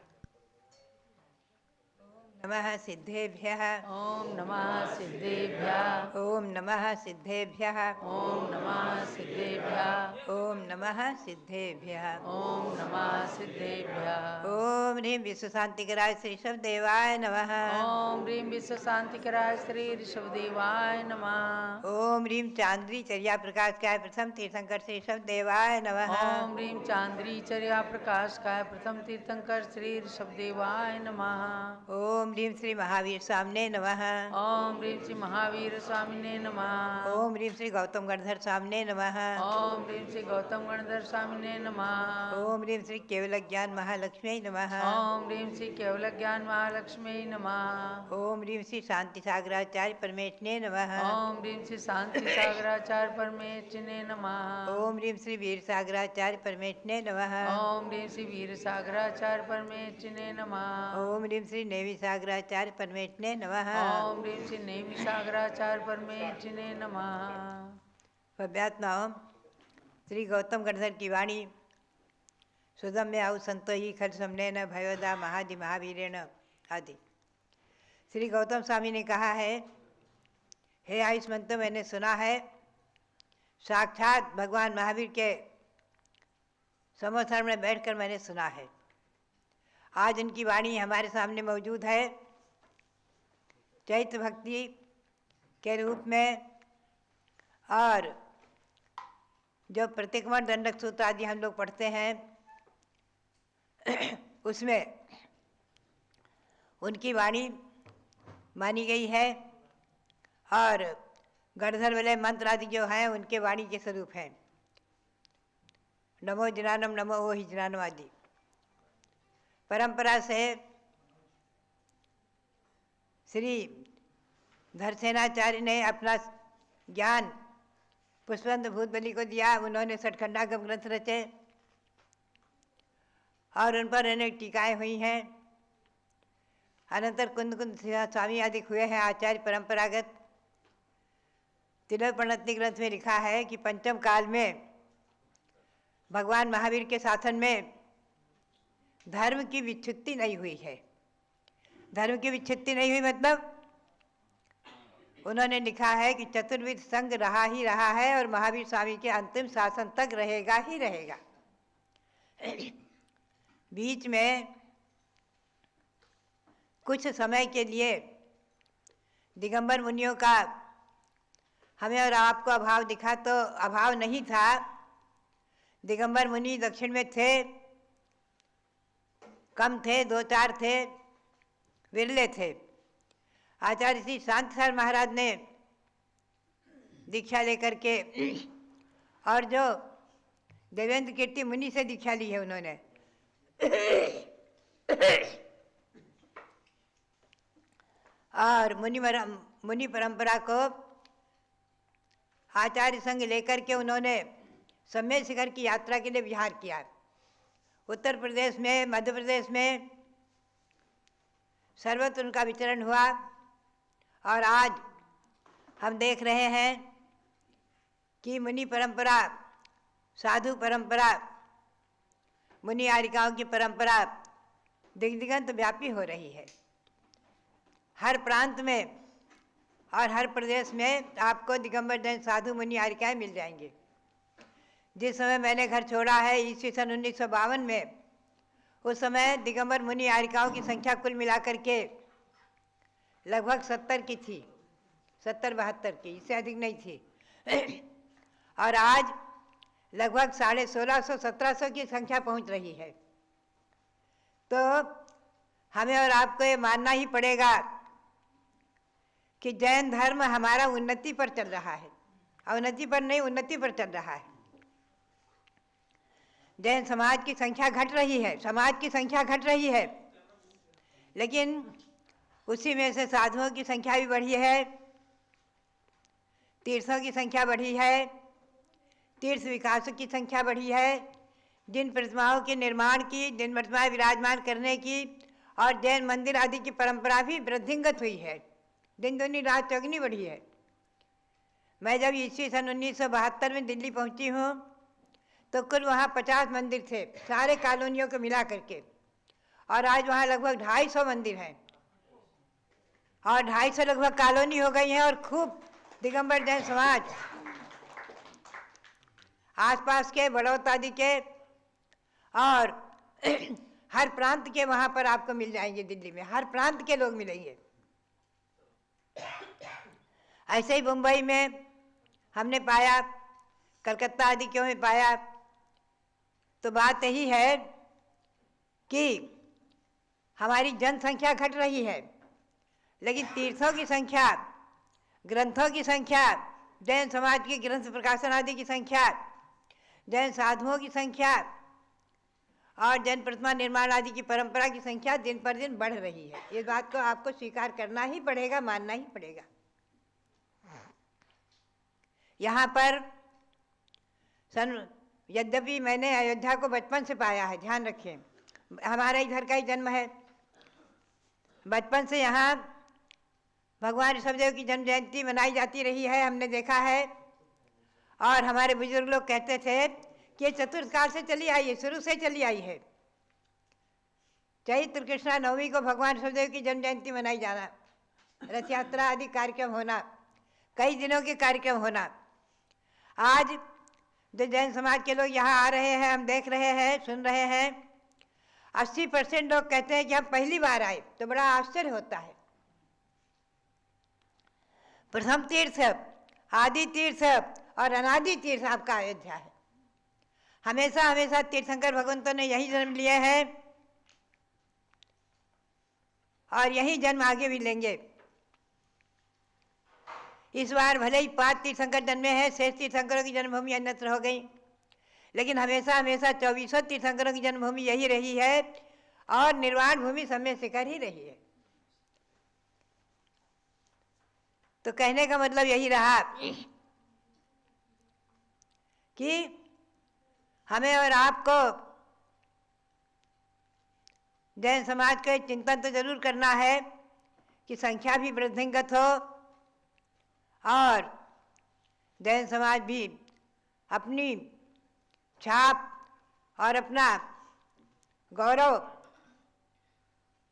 नमः सिद्धेभ्यः ओम नमः सिद्धेभ्यः ओम नमः सिद्धेभ्यः ओम नमः सिद्धेभ्यः ओम नमः सिद्धेभ्यः ओम नमः सिद्धेभ्यः ओम ह्रीं विश्व शांतिकराय श्री ऋषभदेवाय नमः ओम ह्रीं विश्व शांतिकराय श्री ऋषभदेवाय नमः ओम ह्रीं चांद्री चर्या प्रकाशकाय प्रथम तीर्थंकर श्री ऋषभदेवाय नमः ओम ह्रीं चांद्री चर्या प्रकाशकाय प्रथम तीर्थंकर श्री ऋषभदेवाय नमः ओम ह्रीं श्री महावीर स्वामिने नमः ओम ह्रीं श्री महावीर स्वामिने नमः ओम ह्रीं श्री गौतम गणधर स्वामिने नमः ओम ह्रीं श्री गौतम गणधर स्वामिने नमः ओम ह्रीं श्री केवल ज्ञान महालक्ष्मी नमः ओम ह्रीं श्री केवल ज्ञान महालक्ष्मी नमः ओम ह्रीं श्री शांति सागराचार्य परमेश्वरे नमः ओम ह्रीं श्री शांति सागराचार्य परमेश्वरे नमः ओम ह्रीं श्री वीर सागराचार्य परमेश्वरे नमः ओम ह्रीं श्री वीर सागराचार्य परमेश्वरे नमः ओम ह्रीं श्री नेवि सागराचार्य परमेश्वरे नमः ओम ह्रीं श्री नेमि सागराचार्य परमेश्वरे नमः। भव्यात्माओं, श्री गौतम गणधर की वाणी सुदम में आउ संतो ही खल समने न भयोदा महादि महावीरेण आदि। श्री गौतम स्वामी ने कहा है, हे आयुष्मंत, मैंने सुना है साक्षात भगवान महावीर के समर्थन में बैठकर मैंने सुना है। आज उनकी वाणी हमारे सामने मौजूद है, चैत्र भक्ति के रूप में, और जो प्रतिक्रमण दंडक सूत्र आदि हम लोग पढ़ते हैं उसमें उनकी वाणी मानी गई है, और गणधर वाले मंत्र आदि जो हैं उनके वाणी के स्वरूप हैं। नमो जनानम, नमो ओ ही जनानम आदि परंपरा से श्री धरसेनाचार्य ने अपना ज्ञान पुष्पवंत भूतबली को दिया। उन्होंने सठखंडागम ग्रंथ रचे और उन पर अनेक टीकाएँ हुई हैं। अनंतर कुंद कुंद स्वामी आदि हुए हैं आचार्य परंपरागत। तिलोपनत्ति ग्रंथ में लिखा है कि पंचम काल में भगवान महावीर के शासन में धर्म की विच्छुत्ति नहीं हुई है। धर्म की विच्छुत्ति नहीं हुई मतलब उन्होंने लिखा है कि चतुर्विध संघ रहा ही रहा है और महावीर स्वामी के अंतिम शासन तक रहेगा ही रहेगा। बीच में कुछ समय के लिए दिगंबर मुनियों का हमें और आपको अभाव दिखा, तो अभाव नहीं था। दिगंबर मुनि दक्षिण में थे, कम थे, 2-4 थे, विरले थे। आचार्य श्री शांतिसार महाराज ने दीक्षा लेकर के, और जो देवेंद्र कीर्ति मुनि से दीक्षा ली है उन्होंने, और मुनि परंपरा को आचार्य संग लेकर के उन्होंने सम्य शिखर की यात्रा के लिए विहार किया। उत्तर प्रदेश में, मध्य प्रदेश में सर्वत्र उनका विचरण हुआ, और आज हम देख रहे हैं कि मुनि परंपरा, साधु परंपरा, मुनि आरिकाओं की परंपरा दिग्दिगंत व्यापी हो रही है। हर प्रांत में और हर प्रदेश में आपको दिगंबर जैन साधु मुनि आरिकाएँ मिल जाएंगे। जिस समय मैंने घर छोड़ा है ईस्वी सन 1952 में, उस समय दिगंबर मुनि यारिकाओं की संख्या कुल मिलाकर के लगभग 70 की थी, 70-72 की, इससे अधिक नहीं थी। और आज लगभग 1650-1700 की संख्या पहुंच रही है। तो हमें और आपको ये मानना ही पड़ेगा कि जैन धर्म हमारा उन्नति पर चल रहा है, अवनति पर नहीं, उन्नति पर चल रहा है। जैन समाज की संख्या घट रही है, समाज की संख्या घट रही है, लेकिन उसी में से साधुओं की संख्या भी बढ़ी है, तीर्थों की संख्या बढ़ी है, तीर्थ विकासों की संख्या बढ़ी है, जिन प्रतिमाओं के निर्माण की, जिन प्रतिमाएं विराजमान करने की और जैन मंदिर आदि की परंपरा भी वृद्धिंगत हुई है, दिन दूनी रात चौगुनी बढ़ी है। मैं जब ईस्वी सन 1972 में दिल्ली पहुंची हूँ तो कुल वहाँ 50 मंदिर थे, सारे कॉलोनियों को मिला करके, और आज वहाँ लगभग 250 मंदिर हैं और 250 लगभग कॉलोनी हो गई हैं। और खूब दिगंबर जैन समाज आसपास के बड़ौत आदि के और हर प्रांत के वहाँ पर आपको मिल जाएंगे। दिल्ली में हर प्रांत के लोग मिलेंगे। ऐसे ही मुंबई में हमने पाया, कलकत्ता आदि के में पाया। तो बात यही है कि हमारी जनसंख्या घट रही है, लेकिन तीर्थों की संख्या, ग्रंथों की संख्या, जैन समाज के ग्रंथ प्रकाशन आदि की संख्या, जैन साधुओं की संख्या और जैन प्रतिमा निर्माण आदि की परंपरा की संख्या दिन पर दिन बढ़ रही है। इस बात को आपको स्वीकार करना ही पड़ेगा, मानना ही पड़ेगा। यहाँ पर यद्यपि मैंने अयोध्या को बचपन से पाया है, ध्यान रखें, हमारे इधर का ही जन्म है। बचपन से यहाँ भगवान ऋषभदेव की जन्म जयंती मनाई जाती रही है, हमने देखा है। और हमारे बुजुर्ग लोग कहते थे कि ये चतुर्थकाल से चली आई है, शुरू से चली आई है। चैत्र कृष्णा नवमी को भगवान ऋषभदेव की जन्म जयंती मनाई जाना, रथ यात्रा आदि कार्यक्रम होना, कई दिनों के कार्यक्रम होना। आज जो जैन समाज के लोग यहाँ आ रहे हैं, हम देख रहे हैं, सुन रहे हैं, 80% लोग कहते हैं कि हम पहली बार आए, तो बड़ा आश्चर्य होता है। प्रथम तीर्थ, आदि तीर्थ और अनादि तीर्थ आपका अयोध्या है। हमेशा हमेशा तीर्थंकर भगवंतों ने यही जन्म लिए हैं और यही जन्म आगे भी लेंगे। इस बार भले ही 5 तीर्थंकर जन्मे हैं, शेष तीर्थंकरों की जन्मभूमि अन्यत्र हो गई, लेकिन हमेशा हमेशा 2400 तीर्थंकरों की जन्मभूमि यही रही है और निर्वाण भूमि समय शिखर ही रही है। तो कहने का मतलब यही रहा कि हमें और आपको जैन समाज का चिंतन तो जरूर करना है कि संख्या भी वृद्धिंगत हो और जैन समाज भी अपनी छाप और अपना गौरव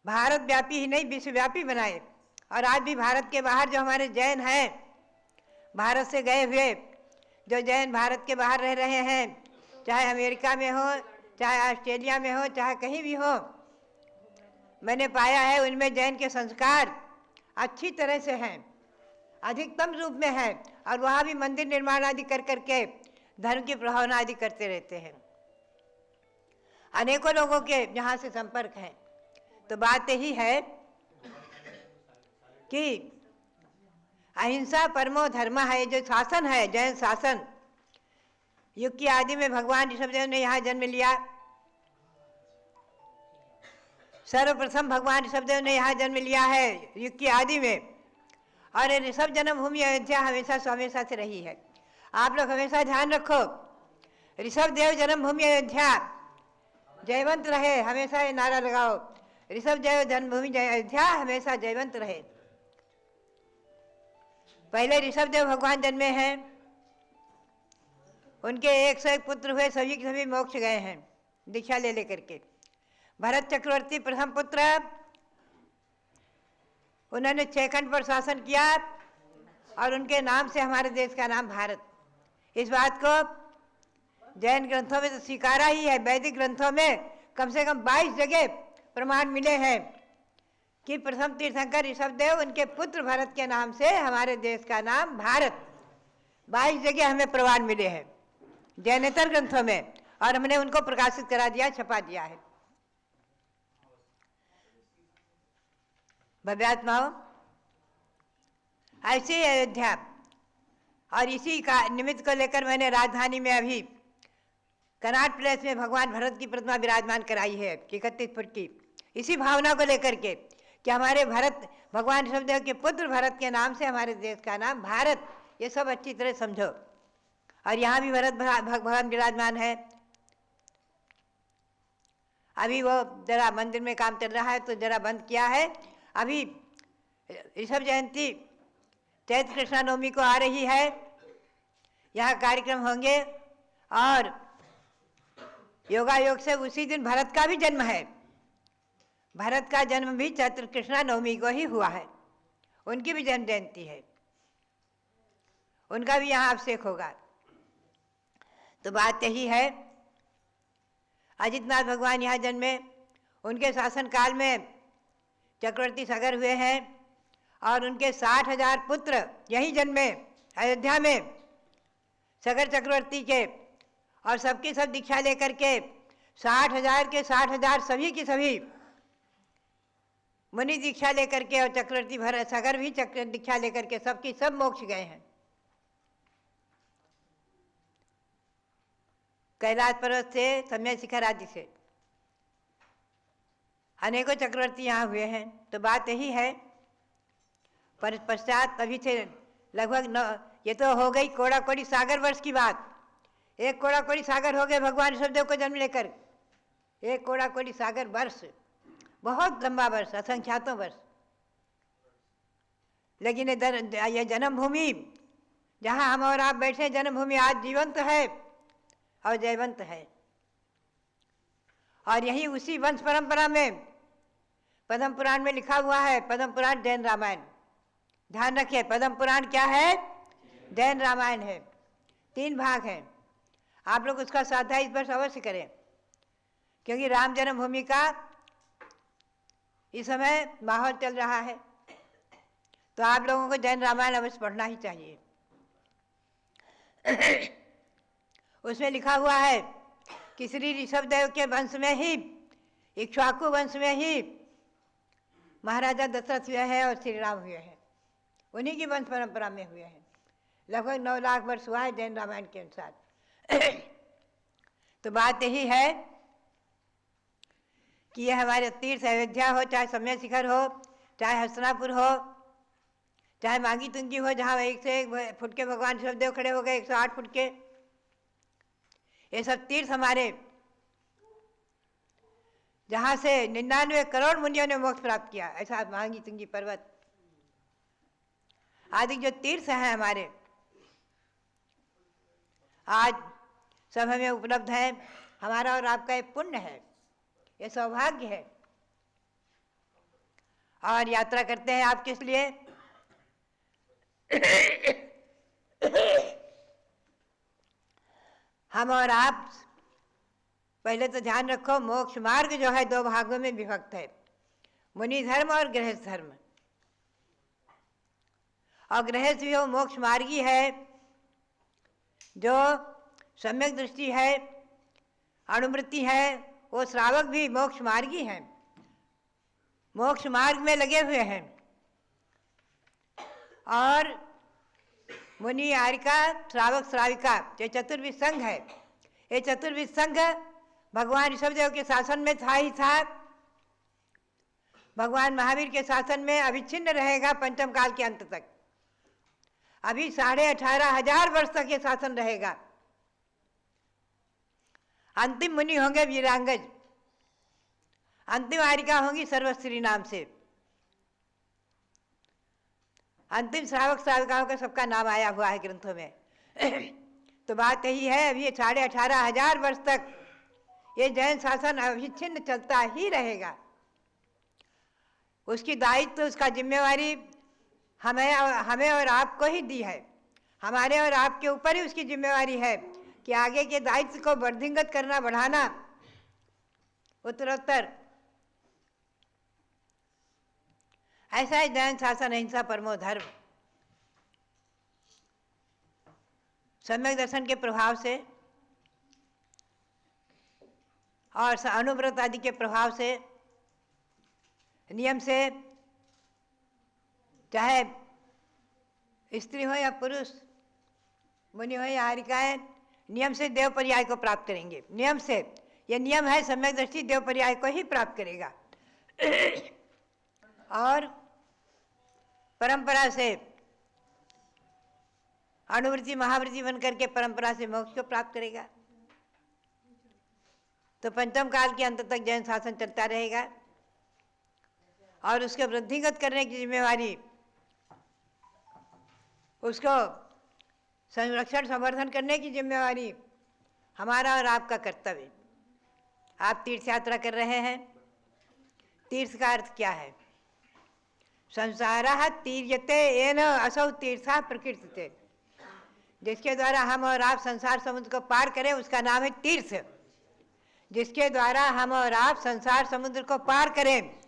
भारत व्यापी ही नहीं, विश्वव्यापी बनाए। और आज भी भारत के बाहर जो हमारे जैन हैं, भारत से गए हुए जो जैन भारत के बाहर रह रहे हैं, चाहे अमेरिका में हो, चाहे ऑस्ट्रेलिया में हो, चाहे कहीं भी हो, मैंने पाया है उनमें जैन के संस्कार अच्छी तरह से हैं, अधिकतम रूप में है, और वहाँ भी मंदिर निर्माण आदि कर करके धर्म की प्रभावना आदि करते रहते हैं। अनेकों लोगों के यहाँ से संपर्क हैं। तो बात यही है कि अहिंसा परमो धर्म है, जो शासन है, जैन शासन, युग की आदि में भगवान ऋषभदेव ने यहाँ जन्म लिया। सर्वप्रथम भगवान ऋषभदेव ने यहाँ जन्म लिया है युग की आदि में, और ऋषभ जन्मभूमि अयोध्या हमेशा हमेशा से रही है। आप लोग हमेशा ध्यान रखो, ऋषभदेव जन्मभूमि अयोध्या जयवंत रहे, हमेशा ये नारा लगाओ, ऋषभदेव जन्मभूमि अयोध्या हमेशा जयवंत रहे। पहले ऋषभदेव भगवान जन्मे हैं, उनके 101 पुत्र हुए, सभी के सभी मोक्ष गए हैं दीक्षा ले लेकर के। भरत चक्रवर्ती प्रथम पुत्र, उन्होंने 6 खंड पर शासन किया और उनके नाम से हमारे देश का नाम भारत। इस बात को जैन ग्रंथों में तो स्वीकारा ही है, वैदिक ग्रंथों में कम से कम 22 जगह प्रमाण मिले हैं कि प्रथम तीर्थंकर ऋषभदेव उनके पुत्र भरत के नाम से हमारे देश का नाम भारत। 22 जगह हमें प्रमाण मिले हैं जैनेतर ग्रंथों में, और हमने उनको प्रकाशित करा दिया, छपा दिया है। भव्यात्माओं, ऐसे ही अयोध्या और इसी का निमित्त को लेकर मैंने राजधानी में अभी कनाट प्लेस में भगवान भरत की प्रतिमा विराजमान कराई है 31 फुट की, इसी भावना को लेकर के कि हमारे भरत, भगवान ऋषभदेव के पुत्र भरत के नाम से हमारे देश का नाम भारत। ये सब अच्छी तरह समझो। और यहाँ भी भरत भगवान विराजमान है। अभी वो जरा मंदिर में काम चल रहा है तो जरा बंद किया है। अभी ऋषभ जयंती चैत्र कृष्णा नवमी को आ रही है, यहाँ कार्यक्रम होंगे और योगा योग से उसी दिन भरत का भी जन्म है। भरत का जन्म भी चैत्र कृष्णा नवमी को ही हुआ है, उनकी भी जन्म जयंती है, उनका भी यहाँ अभिषेक होगा। तो बात यही है, अजितनाथ भगवान यहाँ जन्मे, उनके शासन काल में चक्रवर्ती सगर हुए हैं और उनके 60,000 पुत्र यहीं जन्मे अयोध्या में सगर चक्रवर्ती के, और सबकी सब दीक्षा लेकर के 60,000 के 60,000 सभी की सभी मुनि दीक्षा लेकर के, और चक्रवर्ती भरत सगर भी चक्र दीक्षा लेकर के सबकी सब मोक्ष गए हैं। कैलाश पर्वत से समय शिखर आदि से अनेकों चक्रवर्ती यहाँ हुए हैं। तो बात यही है, पर पश्चात अभी से लगभग ये तो हो गई कोड़ा कोड़ी सागर वर्ष की बात। एक कोड़ा कोड़ी सागर हो गए भगवान ऋषभदेव को जन्म लेकर, एक कोड़ा कोड़ी सागर वर्ष, बहुत लंबा वर्ष, असंख्यातों वर्ष। लेकिन ये जन्मभूमि जहाँ हम और आप बैठे, जन्मभूमि आज जीवंत है और जयवंत है। और यही उसी वंश परंपरा में पद्म पुराण में लिखा हुआ है, पद्म पुराण जैन रामायण। ध्यान रखिए, पद्म पुराण क्या है? जैन रामायण है, 3 भाग हैं। आप लोग उसका स्वाध्याय इस वर्ष अवश्य करें, क्योंकि राम जन्मभूमि का इस समय माहौल चल रहा है, तो आप लोगों को जैन रामायण अवश्य पढ़ना ही चाहिए। उसमें लिखा हुआ है कि श्री ऋषभदेव के वंश में ही, इक्ष्वाकु वंश में ही महाराजा दशरथ हुए हैं और श्री राम हुए हैं, उन्हीं की वंश परंपरा में हुए हैं। लगभग 9 लाख वर्ष हुआ है जैन रामायण के अनुसार। तो बात यही है कि यह हमारे तीर्थ अयोध्या हो, चाहे समय शिखर हो, चाहे हस्तिनापुर हो, चाहे मांगी तुंगी हो, जहाँ 1 से 1 फुट के भगवान ऋषभदेव खड़े हो गए, 108 फुट के, ये सब तीर्थ हमारे, जहाँ से 99 करोड़ मुनियों ने मोक्ष प्राप्त किया। ऐसा मांगी तुंगी पर्वत आदि जो तीर्थ हैं हमारे, आज सब हमें उपलब्ध है। हमारा और आपका ये पुण्य है, ये सौभाग्य है। और यात्रा करते हैं आप किस लिए? हम और आप, पहले तो ध्यान रखो, मोक्ष मार्ग जो है 2 भागों में विभक्त है, मुनि धर्म और गृहस्थ धर्म। और गृहस्थ भी वो मोक्ष मार्गी है जो सम्यक दृष्टि है, अणुवृत्ति है, वो श्रावक भी मोक्ष मार्गी हैं, मोक्ष मार्ग में लगे हुए हैं। और मुनि आरिका, श्रावक श्राविका, जो चतुर्विध संघ है, ये चतुर्विध संघ भगवान ऋषभदेव के शासन में था ही था, भगवान महावीर के शासन में अविच्छिन्न रहेगा पंचम काल के अंत तक। अभी 18,500 वर्ष तक ये शासन रहेगा। अंतिम मुनि होंगे वीरांगज, अंतिम आरिका होंगी सर्वस्त्री नाम से, अंतिम श्रावक श्राविकाओं का सबका नाम आया हुआ है ग्रंथों में। तो बात यही है, अभी 18,500 वर्ष तक ये जैन शासन अविच्छिन्न चलता ही रहेगा। उसकी दायित्व, उसका जिम्मेवारी हमें और आपको ही दी है। हमारे और आपके ऊपर ही उसकी जिम्मेवारी है कि आगे के दायित्व को वर्धिंगत करना, बढ़ाना, उत्तरोत्तर ऐसा ही जैन शासन अहिंसा परमो धर्म सम्यक दर्शन के प्रभाव से और अनुव्रत आदि के प्रभाव से, नियम से, चाहे स्त्री हो या पुरुष, मुनि हो या हारिकाएं, नियम से देव पर्याय को प्राप्त करेंगे। नियम से, यह नियम है, सम्यक दृष्टि देव पर्याय को ही प्राप्त करेगा। और परंपरा से अनुवृत्ति महावृत्ति बन करके परंपरा से मोक्ष को प्राप्त करेगा। तो पंचम काल के अंत तक जैन शासन चलता रहेगा और उसको वृद्धिगत करने की जिम्मेवारी, उसको संरक्षण संवर्धन करने की जिम्मेवारी हमारा और आपका कर्तव्य। आप तीर्थ यात्रा कर रहे हैं। तीर्थ का अर्थ क्या है? संसारः तीर्यते येन असौ तीर्थः प्रकीर्तिते। जिसके द्वारा हम और आप संसार समुद्र को पार करें उसका नाम है तीर्थ। जिसके द्वारा हम और आप संसार समुद्र को पार करें,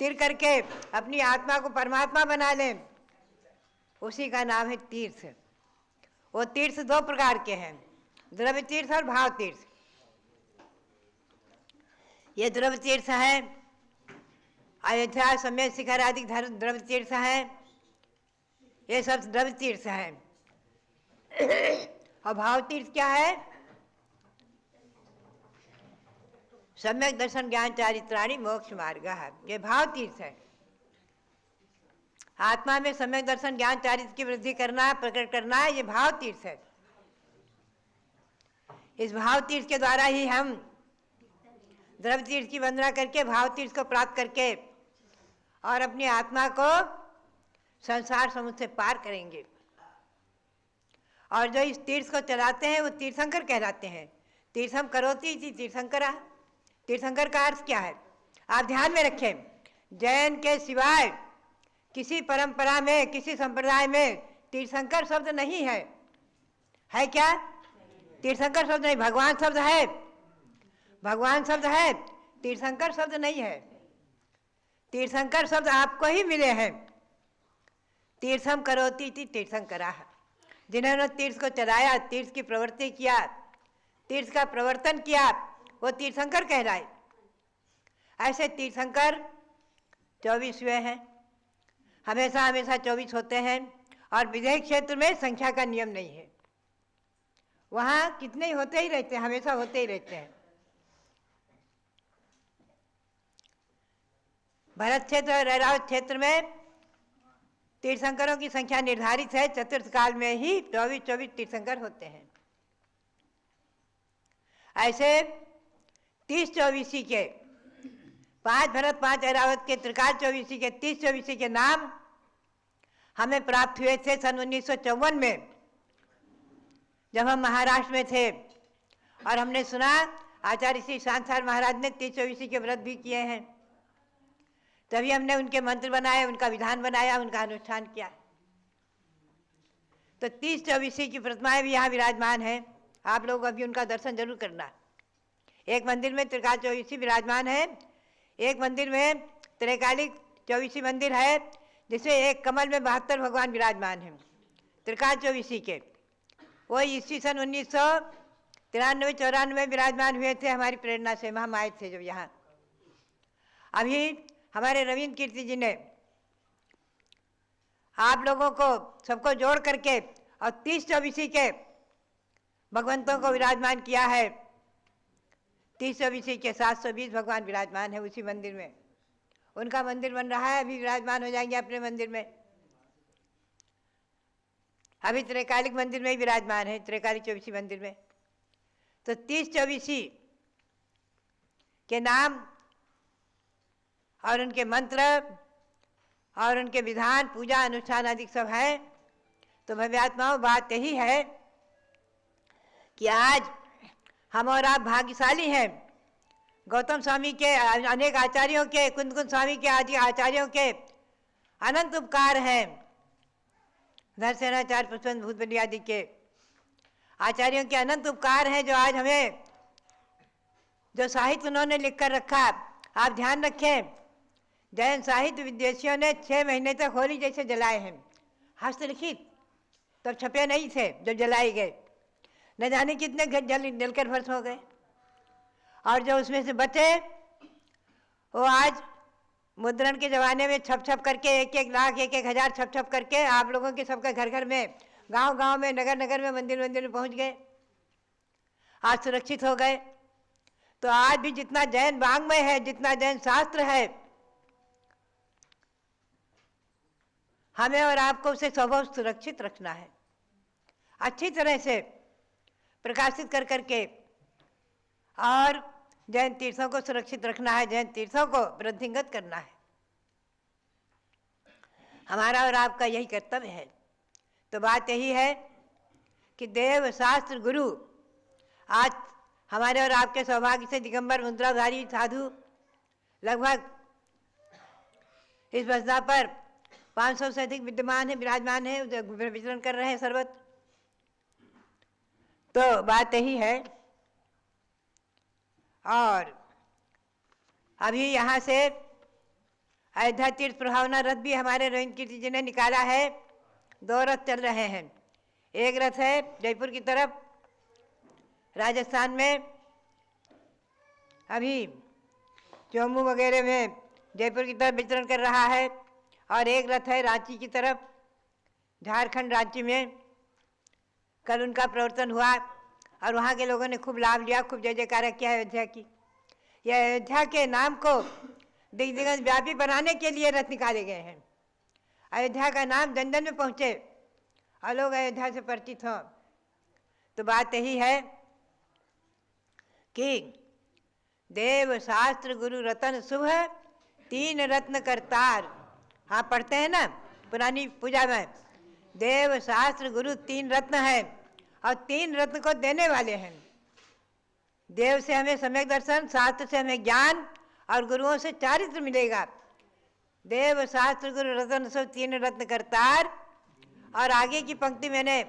तीर करके अपनी आत्मा को परमात्मा बना लें, उसी का नाम है तीर्थ। वो तीर्थ दो प्रकार के हैं, द्रव्य तीर्थ और भाव तीर्थ। ये द्रव्य तीर्थ है, अयोध्या समेत शिखर आदि द्रव्य तीर्थ है, ये सब द्रव्य तीर्थ है। और भाव तीर्थ क्या है? सम्यक दर्शन ज्ञान चारित्राणि मोक्ष मार्ग है, ये भाव तीर्थ है। आत्मा में सम्यक दर्शन ज्ञान चारित्र की वृद्धि करना, प्रकट करना, ये भाव तीर्थ है। इस भाव तीर्थ के द्वारा ही हम द्रव्य तीर्थ की वंदना करके भाव तीर्थ को प्राप्त करके और अपनी आत्मा को संसार समुद्र से पार करेंगे। और जो इस तीर्थ को चलाते हैं वो तीर्थंकर कहलाते हैं। तीर्थम करोति इति तीर्थंकरा। तीर्थंकर का अर्थ क्या है? आप ध्यान में रखें, जैन के सिवाय किसी परंपरा में, किसी संप्रदाय में तीर्थंकर शब्द नहीं है। है क्या? तीर्थंकर शब्द नहीं, भगवान शब्द है, भगवान शब्द है, तीर्थंकर शब्द नहीं है। तीर्थंकर शब्द आपको ही मिले हैं। तीर्थम करोति इति तीर्थंकरा। जिन्होंने तीर्थ को चलाया, तीर्थ की प्रवृत्ति किया, तीर्थ का प्रवर्तन किया, वो तीर्थंकर कहलाए। ऐसे तीर्थंकर 24वें हैं, हमेशा हमेशा 24 होते हैं। और विदेह क्षेत्र में संख्या का नियम नहीं है, वहाँ कितने ही होते ही रहते हैं, हमेशा होते ही रहते हैं। भरत क्षेत्र और ऐरावत क्षेत्र में तीर्थंकरों की संख्या निर्धारित है। चतुर्थ काल में ही 24 तीर्थंकर होते हैं। ऐसे 30-24 के 5 भरत 5 ऐरावत के त्रिकाल 24 के 30-24 के नाम हमें प्राप्त हुए थे सन 1954 में, जब हम महाराष्ट्र में थे और हमने सुना आचार्य श्री शांतार महाराज ने 30-24 के व्रत भी किए हैं। तभी हमने उनके मंत्र बनाए, उनका विधान बनाया, उनका अनुष्ठान किया। तो 30-24 की प्रतिमाएं भी यहाँ विराजमान हैं। आप लोग अभी उनका दर्शन जरूर करना। एक मंदिर में त्रिकाल 24 विराजमान है, एक मंदिर में त्रैकालिक 24 मंदिर है, जिसमें एक कमल में 72 भगवान विराजमान हैं त्रिकाल 24 के। वो ईस्वी सन 1993-94 विराजमान हुए थे हमारी प्रेरणा से। हम आए थे जब यहाँ। अभी हमारे रविंद्र कीर्ति जी ने आप लोगों को सबको जोड़ करके और 30-24 के भगवंतों को विराजमान किया है। 30-24 के 720 भगवान विराजमान है उसी मंदिर में। उनका मंदिर बन रहा है, अभी विराजमान हो जाएंगे अपने मंदिर में। अभी त्रैकालिक मंदिर में ही विराजमान है, त्रैकालिक 24 मंदिर में। तो 30-24 के नाम और उनके मंत्र और उनके विधान, पूजा, अनुष्ठान आदि सब है। तो भव्यात्माओं, बात यही है कि आज हम और आप भाग्यशाली हैं। गौतम स्वामी के अनेक आचार्यों के, कुंद स्वामी के आदि आचार्यों के अनंत उपकार हैं। धरसेनाचार्य पुष्पवंत भूतबली आदि के आचार्यों के अनंत उपकार हैं, जो आज हमें जो साहित्य उन्होंने लिख कर रखा, आप ध्यान रखें, जैन साहित्य विदेशियों ने 6 महीने तक होली जैसे जलाए हैं, हस्तलिखित, तब छपे नहीं थे, जब जलाए गए न जाने कितने घर जलकर भस्म हो गए। और जो उसमें से बचे वो आज मुद्रण के ज़माने में छप छप करके 1-1 लाख 1-1 हज़ार छप छप करके आप लोगों के सबका घर घर में, गांव गांव में, नगर नगर में, मंदिर मंदिर में पहुंच गए, आज सुरक्षित हो गए। तो आज भी जितना जैन वाङ्मय है, जितना जैन शास्त्र है, हमें और आपको उसे स्वभाव सुरक्षित रखना है, अच्छी तरह से प्रकाशित कर करके, और जैन तीर्थों को सुरक्षित रखना है, जैन तीर्थों को वृद्धिंगत करना है। हमारा और आपका यही कर्तव्य है। तो बात यही है कि देव शास्त्र गुरु आज हमारे और आपके सौभाग्य से दिगंबर मुद्राधारी साधु लगभग इस बसदा पर 500 से अधिक विद्यमान है, विराजमान है, विचरण कर रहे हैं सर्वत्र। तो बात यही है। और अभी यहाँ से अयोध्या तीर्थ प्रभावना रथ भी हमारे रविंद्र कीर्ति जी ने निकाला है। 2 रथ चल रहे हैं। एक रथ है जयपुर की तरफ, राजस्थान में, अभी चौमू वगैरह में जयपुर की तरफ विचरण कर रहा है, और एक रथ है रांची की तरफ, झारखंड रांची में। कल उनका प्रवर्तन हुआ और वहाँ के लोगों ने खूब लाभ लिया, खूब जय जयकारा किया अयोध्या की। यह अयोध्या के नाम को दिग्विजय व्यापी बनाने के लिए रथ निकाले गए हैं। अयोध्या का नाम जन जन में पहुँचे और लोग अयोध्या से परिचित हों। तो बात यही है कि देव शास्त्र गुरु रतन शुभ 3 रत्न करतार। हाँ, पढ़ते हैं ना पुरानी पूजा में, देव शास्त्र गुरु 3 रत्न है, और 3 रत्न को देने वाले हैं। देव से हमें सम्यक दर्शन, शास्त्र से हमें ज्ञान, और गुरुओं से चारित्र मिलेगा। देव शास्त्र गुरु रतन शुभ 3 रत्न करतार। और आगे की पंक्ति मैंने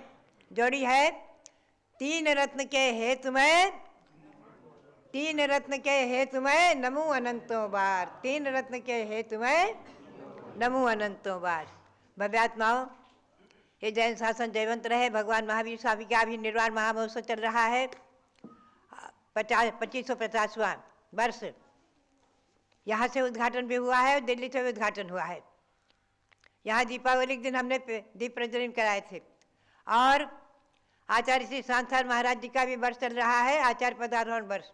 जोड़ी है, 3 रत्न के हेतु में, 3 रत्न के हेतु में नमो अनंतों बार। 3 रत्न के हेतु में नमो अनंतों बार। भव्यात्माओं, ये जैन शासन जयवंत रहे। भगवान महावीर स्वामी का भी निर्वाण महामहोत्सव चल रहा है, 2550वां वर्ष। यहाँ से उद्घाटन भी हुआ है, दिल्ली से भी उद्घाटन हुआ है। यहाँ दीपावली के दिन हमने दीप प्रज्वलन कराए थे। और आचार्य श्री सांसार महाराज जी का भी वर्ष चल रहा है, आचार्य पदारोहण वर्ष।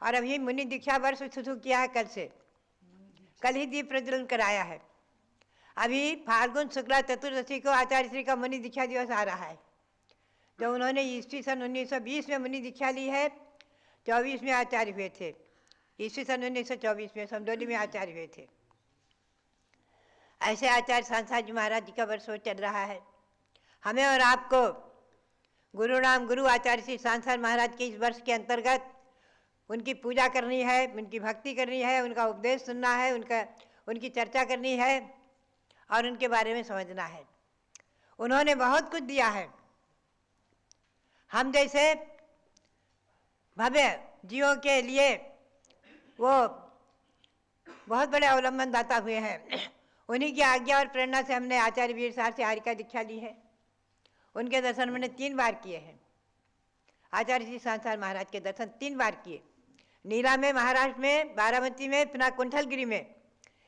और अभी मुनि दीक्षा वर्ष शुरू किया है कल से, कल ही दीप प्रज्वलन कराया है। अभी फाल्गुन शुक्ला चतुर्दशी को आचार्य श्री का मुनि दीक्षा दिवस आ रहा है। जो उन्होंने ईस्वी सन 1920 में मुनि दीक्षा ली है, 24 में आचार्य हुए थे। ईस्वी सन 1924 में समदौली में आचार्य हुए थे। ऐसे आचार्य सांसार जी महाराज जी का वर्ष चल रहा है। हमें और आपको गुरु नाम गुरु आचार्य श्री सांसार महाराज के इस वर्ष के अंतर्गत उनकी पूजा करनी है, उनकी भक्ति करनी है, उनका उपदेश सुनना है, उनकी चर्चा करनी है, और उनके बारे में समझना है। उन्होंने बहुत कुछ दिया है। हम जैसे भव्य जीवों के लिए वो बहुत बड़े अवलंबन दाता हुए हैं। उन्हीं की आज्ञा और प्रेरणा से हमने आचार्य वीर साहब से हारिका दीक्षा ली है। उनके दर्शन मैंने 3 बार किए हैं। आचार्य श्री सांसार महाराज के दर्शन 3 बार किए। नीरा में, महाराष्ट्र में, बारामती में, पुनः कुंठलगिरी में।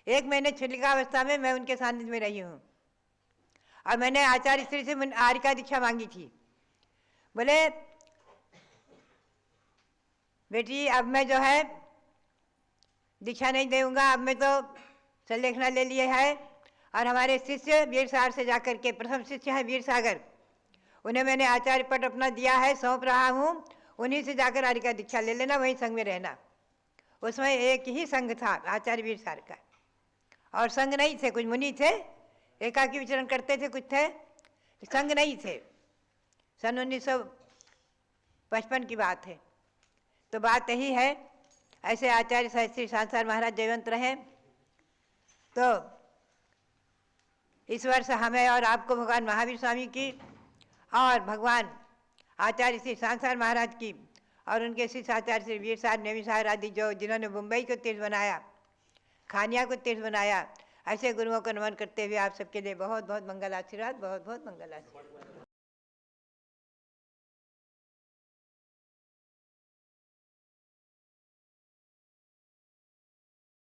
1 महीने छिलिकावस्था में मैं उनके सानिध्य में रही हूँ। और मैंने आचार्य श्री से हारिका दीक्षा मांगी थी। बोले बेटी अब मैं जो है दीक्षा नहीं दूंगा, अब मैं तो संलेखना ले लिए है। और हमारे शिष्य वीर सागर से जाकर के, प्रथम शिष्य है वीर सागर, उन्हें मैंने आचार्य पद अपना दिया है, सौंप रहा हूँ। उन्हीं से जाकर हारिका दीक्षा ले लेना, वहीं संघ में रहना। उसमें एक ही संघ था आचार्य वीर सागर का, और संघ नहीं थे। कुछ मुनि थे, एकाकी विचरण करते थे, कुछ थे, संघ नहीं थे। सन 1955 की बात है। तो बात यही है, ऐसे आचार्य श्री सांसार महाराज जयवंत रहे। तो इस वर्ष हमें और आपको भगवान महावीर स्वामी की और भगवान आचार्य श्री सांसार महाराज की और उनके शिष्टाचार्य श्री वीर साहब नेवी साहब आदि जो जिन्होंने मुंबई को तीर्थ बनाया, खानिया को तीर्थ बनाया, ऐसे गुरुओं को नमन करते हुए आप सबके लिए बहुत बहुत मंगल आशीर्वाद, बहुत बहुत मंगल आशीर्वाद।